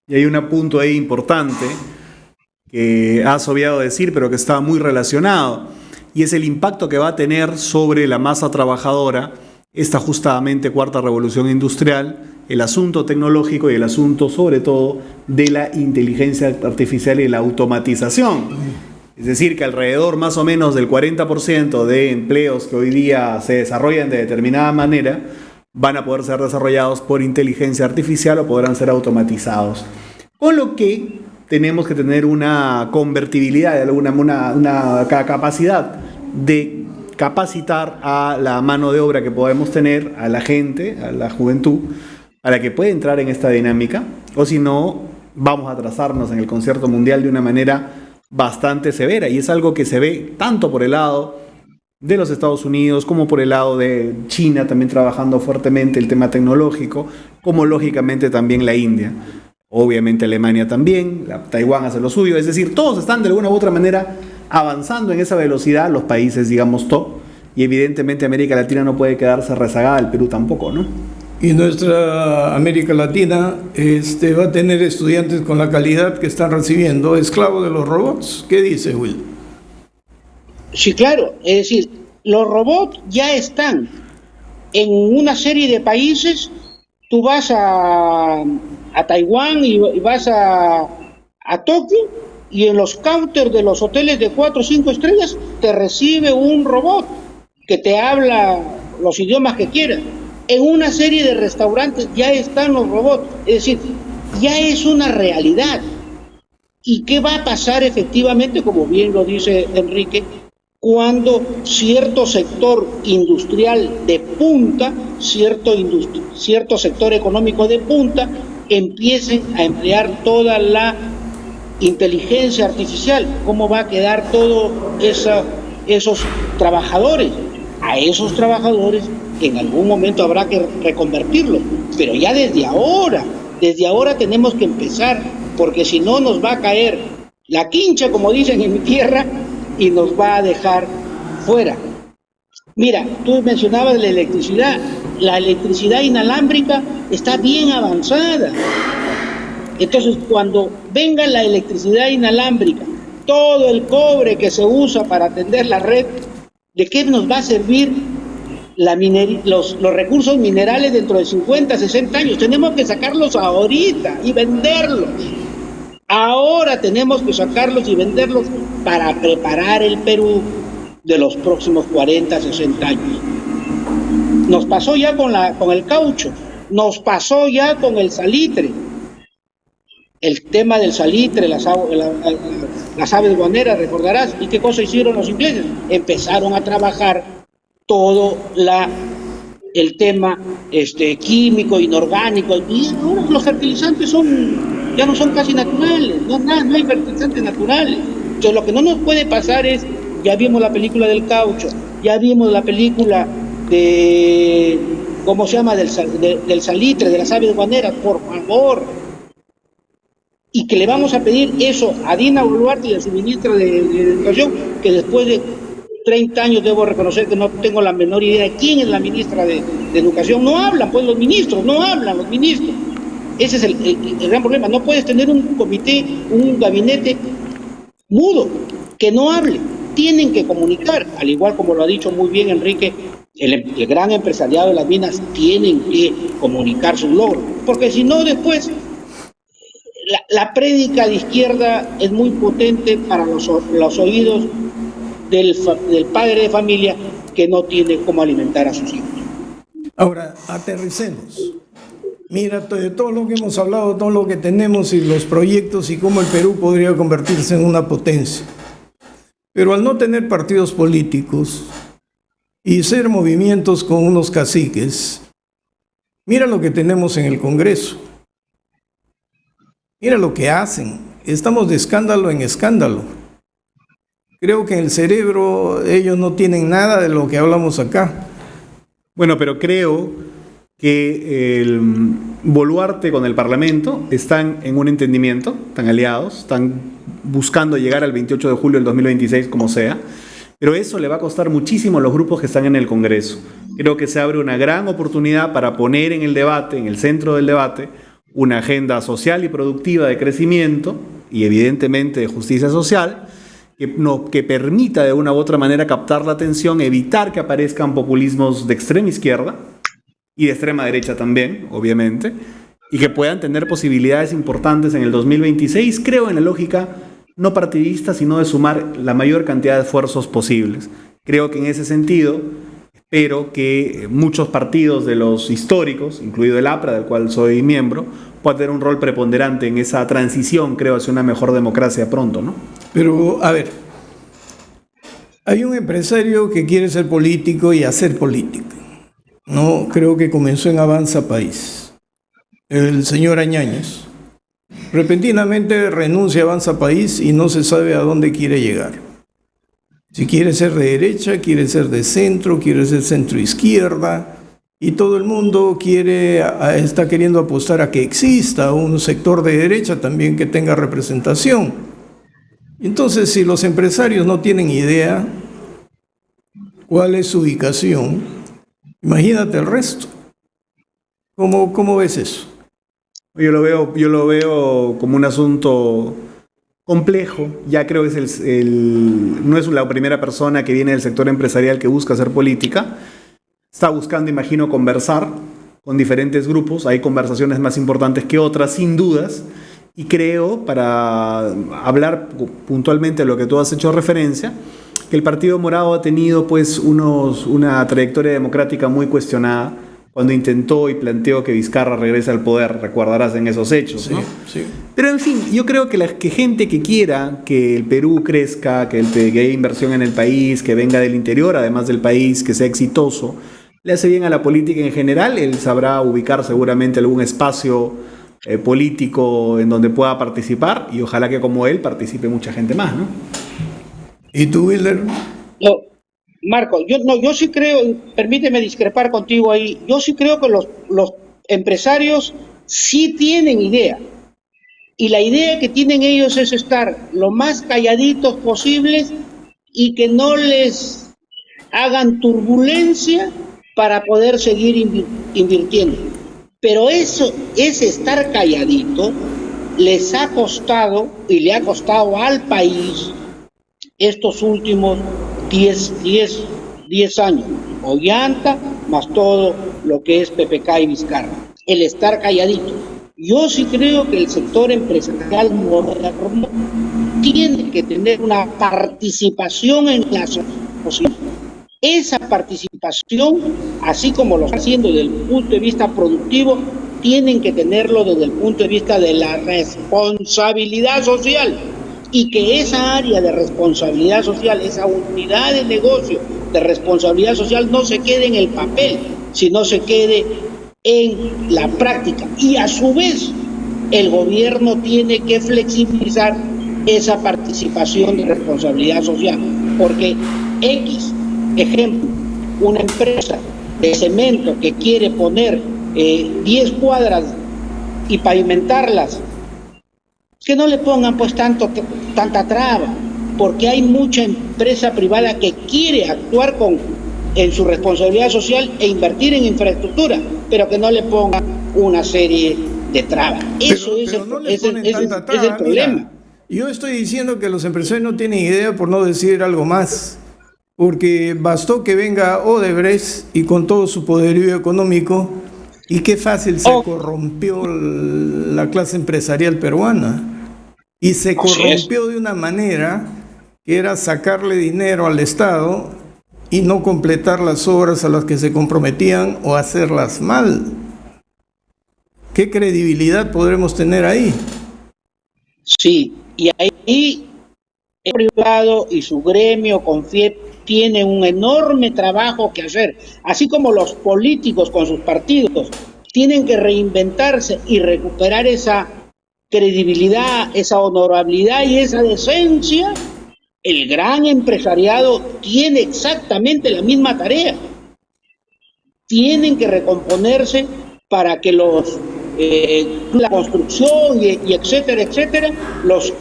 Y hay un punto ahí importante que has obviado decir, pero que está muy relacionado, y es el impacto que va a tener sobre la masa trabajadora esta justamente cuarta revolución industrial, el asunto tecnológico y el asunto sobre todo de la inteligencia artificial y la automatización. Es decir, que alrededor más o menos del 40% de empleos que hoy día se desarrollan de determinada manera van a poder ser desarrollados por inteligencia artificial o podrán ser automatizados. Con lo que tenemos que tener una convertibilidad, una capacidad de capacitar a la mano de obra que podemos tener, a la gente, a la juventud, a la que puede entrar en esta dinámica, o si no, vamos a atrasarnos en el concierto mundial de una manera bastante severa, y es algo que se ve tanto por el lado de los Estados Unidos como por el lado de China, también trabajando fuertemente el tema tecnológico, como lógicamente también la India. Obviamente Alemania también, Taiwán hace lo suyo, es decir, todos están de alguna u otra manera avanzando en esa velocidad, los países, digamos, top, y evidentemente América Latina no puede quedarse rezagada, el Perú tampoco, ¿no? Y nuestra América Latina va a tener estudiantes con la calidad que están recibiendo, esclavos de los robots. ¿Qué dice, Will? Sí, claro, es decir, los robots ya están en una serie de países. Tú vas a Taiwán y vas a Tokio, y en los counters de los hoteles de 4 o 5 estrellas te recibe un robot que te habla los idiomas que quieras. En una serie de restaurantes ya están los robots, es decir, ya es una realidad. ¿Y qué va a pasar efectivamente, como bien lo dice Enrique, cuando cierto sector industrial de punta, cierto sector económico de punta, empiecen a emplear toda la inteligencia artificial? ¿Cómo va a quedar todos esos trabajadores? A esos trabajadores en algún momento habrá que reconvertirlos, pero ya desde ahora tenemos que empezar, porque si no nos va a caer la quincha, como dicen en mi tierra, y nos va a dejar fuera. Mira, tú mencionabas la electricidad. La electricidad inalámbrica está bien avanzada. Entonces, cuando venga la electricidad inalámbrica, todo el cobre que se usa para atender la red, ¿de qué nos va a servir los recursos minerales dentro de 50, 60 años? Tenemos que sacarlos ahorita y venderlos. Ahora tenemos que sacarlos y venderlos para preparar el Perú de los próximos 40, 60 años. Nos pasó ya con el caucho, nos pasó ya con el salitre. El tema del salitre, las aves guaneras, recordarás. ¿Y qué cosa hicieron los ingleses? Empezaron a trabajar todo el tema químico, inorgánico, y ahora los fertilizantes ya no son casi naturales, no hay fertilizantes naturales. Entonces lo que no nos puede pasar es, ya vimos la película del caucho, ya vimos la película de, ¿cómo se llama?, del salitre, de las aves guaneras, por favor. Y que le vamos a pedir eso a Dina Boluarte y a su ministra de Educación, que después de 30 años debo reconocer que no tengo la menor idea de quién es la ministra de Educación. No hablan, pues los ministros, no hablan los ministros. Ese es el gran problema. No puedes tener un comité, un gabinete mudo, que no hable. Tienen que comunicar, al igual como lo ha dicho muy bien Enrique, el gran empresariado de las minas tienen que comunicar sus logros, porque si no después la prédica de izquierda es muy potente para los oídos del padre de familia que no tiene cómo alimentar a sus hijos. Ahora, aterricemos. Mira, de todo lo que hemos hablado, todo lo que tenemos y los proyectos y cómo el Perú podría convertirse en una potencia. Pero al no tener partidos políticos y ser movimientos con unos caciques, mira lo que tenemos en el Congreso. Mira lo que hacen. Estamos de escándalo en escándalo. Creo que en el cerebro ellos no tienen nada de lo que hablamos acá. Bueno, pero creo que el Boluarte con el Parlamento están en un entendimiento, están aliados, están buscando llegar al 28 de julio del 2026 como sea, pero eso le va a costar muchísimo a los grupos que están en el Congreso. Creo que se abre una gran oportunidad para poner en el debate, en el centro del debate, una agenda social y productiva de crecimiento y evidentemente de justicia social que permita de una u otra manera captar la atención, evitar que aparezcan populismos de extrema izquierda y de extrema derecha también, obviamente, y que puedan tener posibilidades importantes en el 2026, creo en la lógica no partidista, sino de sumar la mayor cantidad de esfuerzos posibles. Creo que en ese sentido espero que muchos partidos de los históricos, incluido el APRA, del cual soy miembro, puedan tener un rol preponderante en esa transición, creo, hacia una mejor democracia pronto, ¿no? Pero, a ver, hay un empresario que quiere ser político y hacer política. No, creo que comenzó en Avanza País. El señor Añañez. Repentinamente renuncia a Avanza País y no se sabe a dónde quiere llegar. Si quiere ser de derecha, quiere ser de centro, quiere ser centro izquierda, y todo el mundo está queriendo apostar a que exista un sector de derecha también que tenga representación. Entonces, si los empresarios no tienen idea cuál es su ubicación, imagínate el resto. ¿Cómo ves eso? Yo lo veo como un asunto complejo. Ya creo que no es la primera persona que viene del sector empresarial que busca hacer política. Está buscando, imagino, conversar con diferentes grupos. Hay conversaciones más importantes que otras, sin dudas. Y creo, para hablar puntualmente de lo que tú has hecho referencia, que el Partido Morado ha tenido pues una trayectoria democrática muy cuestionada cuando intentó y planteó que Vizcarra regrese al poder, recordarás en esos hechos, ¿no? Sí. Pero en fin, yo creo que gente que quiera que el Perú crezca, que haya inversión en el país, que venga del interior, además del país, que sea exitoso, le hace bien a la política en general. Él sabrá ubicar seguramente algún espacio político en donde pueda participar, y ojalá que como él participe mucha gente más, ¿no? ¿Y tú, Wilder? No, Marco, yo sí creo, permíteme discrepar contigo ahí, yo sí creo que los empresarios sí tienen idea, y la idea que tienen ellos es estar lo más calladitos posibles y que no les hagan turbulencia para poder seguir invirtiendo. Pero eso, ese estar calladito, les ha costado y le ha costado al país estos últimos 10 años, Ollanta más todo lo que es PPK y Vizcarra, el estar calladito. Yo sí creo que el sector empresarial moderno tiene que tener una participación en la sociedad. Esa participación, así como lo está haciendo desde el punto de vista productivo, tienen que tenerlo desde el punto de vista de la responsabilidad social, y que esa área de responsabilidad social, esa unidad de negocio de responsabilidad social no se quede en el papel, sino se quede en la práctica. Y a su vez, el gobierno tiene que flexibilizar esa participación de responsabilidad social, porque ejemplo, una empresa de cemento que quiere poner 10 cuadras y pavimentarlas, que no le pongan pues tanta traba, porque hay mucha empresa privada que quiere actuar en su responsabilidad social e invertir en infraestructura, pero que no le pongan una serie de trabas. Eso es el problema. Mira, yo estoy diciendo que los empresarios no tienen idea, por no decir algo más, porque bastó que venga Odebrecht y con todo su poderío económico, y qué fácil se corrompió la clase empresarial peruana. Y se corrompió de una manera que era sacarle dinero al Estado y no completar las obras a las que se comprometían o hacerlas mal. ¿Qué credibilidad podremos tener ahí? Sí, y ahí el privado y su gremio CONFIEP tienen un enorme trabajo que hacer, así como los políticos con sus partidos tienen que reinventarse y recuperar esa credibilidad, esa honorabilidad y esa decencia. El gran empresariado tiene exactamente la misma tarea. Tienen que recomponerse para que la construcción y etcétera, los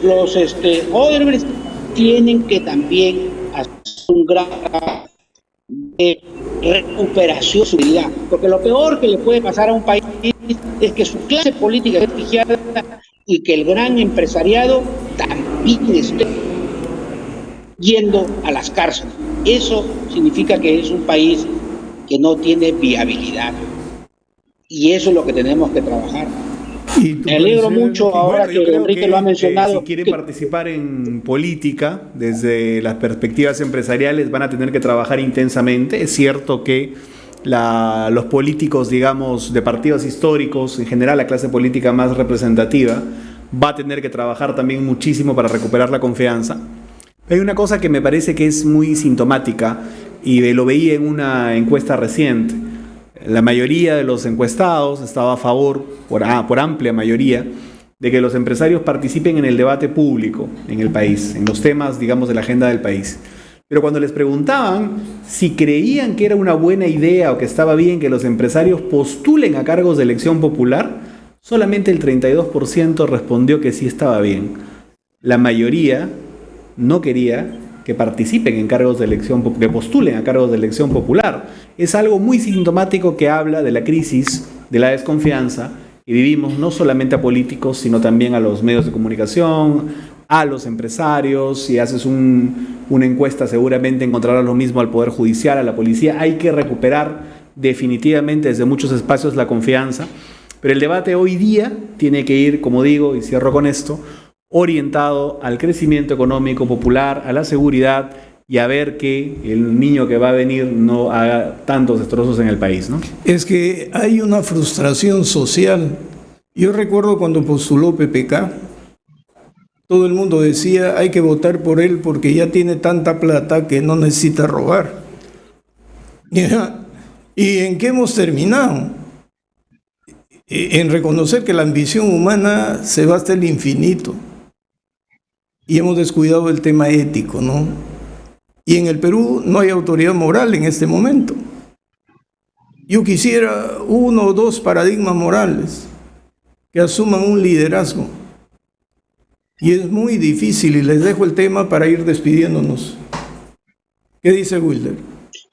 Odebrecht tienen que también hacer un gran de recuperación de su vida, porque lo peor que le puede pasar a un país es que su clase política esté fijada y que el gran empresariado también esté yendo a las cárceles. Eso significa que es un país que no tiene viabilidad, y eso es lo que tenemos que trabajar. Me alegro mucho ahora que Enrique lo ha mencionado. Si quieren participar en política, desde las perspectivas empresariales van a tener que trabajar intensamente. Es cierto que los políticos, digamos, de partidos históricos, en general la clase política más representativa, va a tener que trabajar también muchísimo para recuperar la confianza. Hay una cosa que me parece que es muy sintomática, y lo veía en una encuesta reciente. La mayoría de los encuestados estaba a favor, por amplia mayoría, de que los empresarios participen en el debate público en el país, en los temas, digamos, de la agenda del país. Pero cuando les preguntaban si creían que era una buena idea o que estaba bien que los empresarios postulen a cargos de elección popular, solamente el 32% respondió que sí estaba bien. La mayoría no quería que participen en cargos de elección, que postulen a cargos de elección popular. Es algo muy sintomático que habla de la crisis, de la desconfianza que vivimos no solamente a políticos, sino también a los medios de comunicación, a los empresarios. Si haces una encuesta, seguramente encontrarás lo mismo al Poder Judicial, a la policía. Hay que recuperar definitivamente desde muchos espacios la confianza, pero el debate hoy día tiene que ir, como digo, y cierro con esto, orientado al crecimiento económico popular, a la seguridad y a ver que el niño que va a venir no haga tantos destrozos en el país, ¿no? Es que hay una frustración social. Yo recuerdo cuando postuló PPK, todo el mundo decía hay que votar por él porque ya tiene tanta plata que no necesita robar. ¿Y en qué hemos terminado? En reconocer que la ambición humana se va hasta el infinito. Y hemos descuidado el tema ético, ¿no? Y en el Perú no hay autoridad moral en este momento. Yo quisiera 1 o 2 paradigmas morales que asuman un liderazgo. Y es muy difícil, y les dejo el tema para ir despidiéndonos. ¿Qué dice Wilder?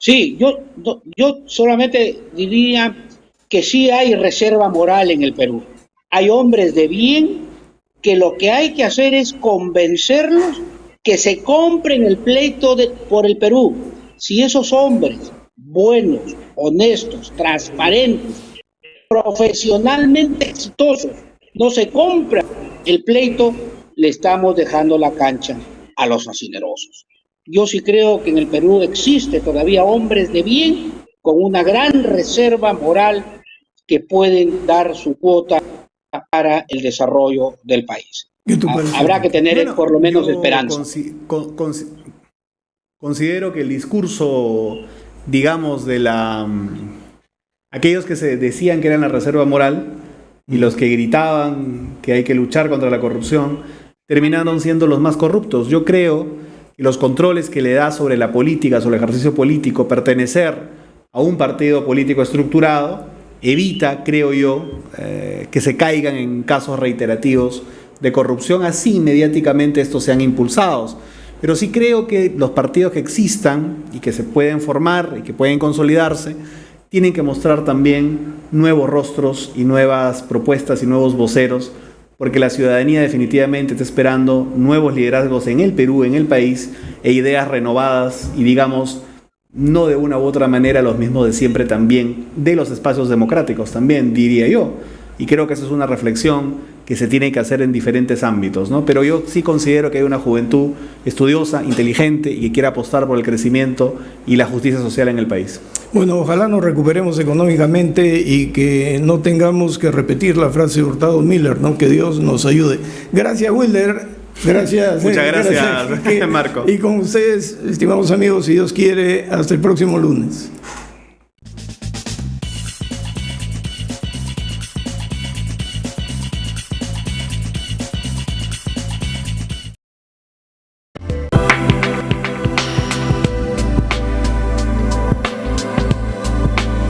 Sí, yo solamente diría que sí hay reserva moral en el Perú. Hay hombres de bien que lo que hay que hacer es convencerlos que se compren el pleito por el Perú. Si esos hombres buenos, honestos, transparentes, profesionalmente exitosos no se compran el pleito, le estamos dejando la cancha a los fascinerosos. Yo sí creo que en el Perú existe todavía hombres de bien con una gran reserva moral que pueden dar su cuota para el desarrollo del país. Habrá que tener por lo menos esperanza. Considero que el discurso, digamos, de aquellos que se decían que eran la reserva moral y los que gritaban que hay que luchar contra la corrupción, terminaron siendo los más corruptos. Yo creo que los controles que le da sobre la política, sobre el ejercicio político, pertenecer a un partido político estructurado, evita, creo yo, que se caigan en casos reiterativos de corrupción, así mediáticamente estos sean impulsados. Pero sí creo que los partidos que existan y que se pueden formar y que pueden consolidarse, tienen que mostrar también nuevos rostros y nuevas propuestas y nuevos voceros, porque la ciudadanía definitivamente está esperando nuevos liderazgos en el Perú, en el país, e ideas renovadas y, digamos, no de una u otra manera los mismos de siempre también, de los espacios democráticos también, diría yo. Y creo que esa es una reflexión que se tiene que hacer en diferentes ámbitos, ¿no? Pero yo sí considero que hay una juventud estudiosa, inteligente y que quiere apostar por el crecimiento y la justicia social en el país. Bueno, ojalá nos recuperemos económicamente y que no tengamos que repetir la frase de Hurtado Miller, ¿no? Que Dios nos ayude. Gracias, Wilder. Gracias. Muchas gracias, Marco. Y con ustedes, estimados amigos, si Dios quiere, hasta el próximo lunes.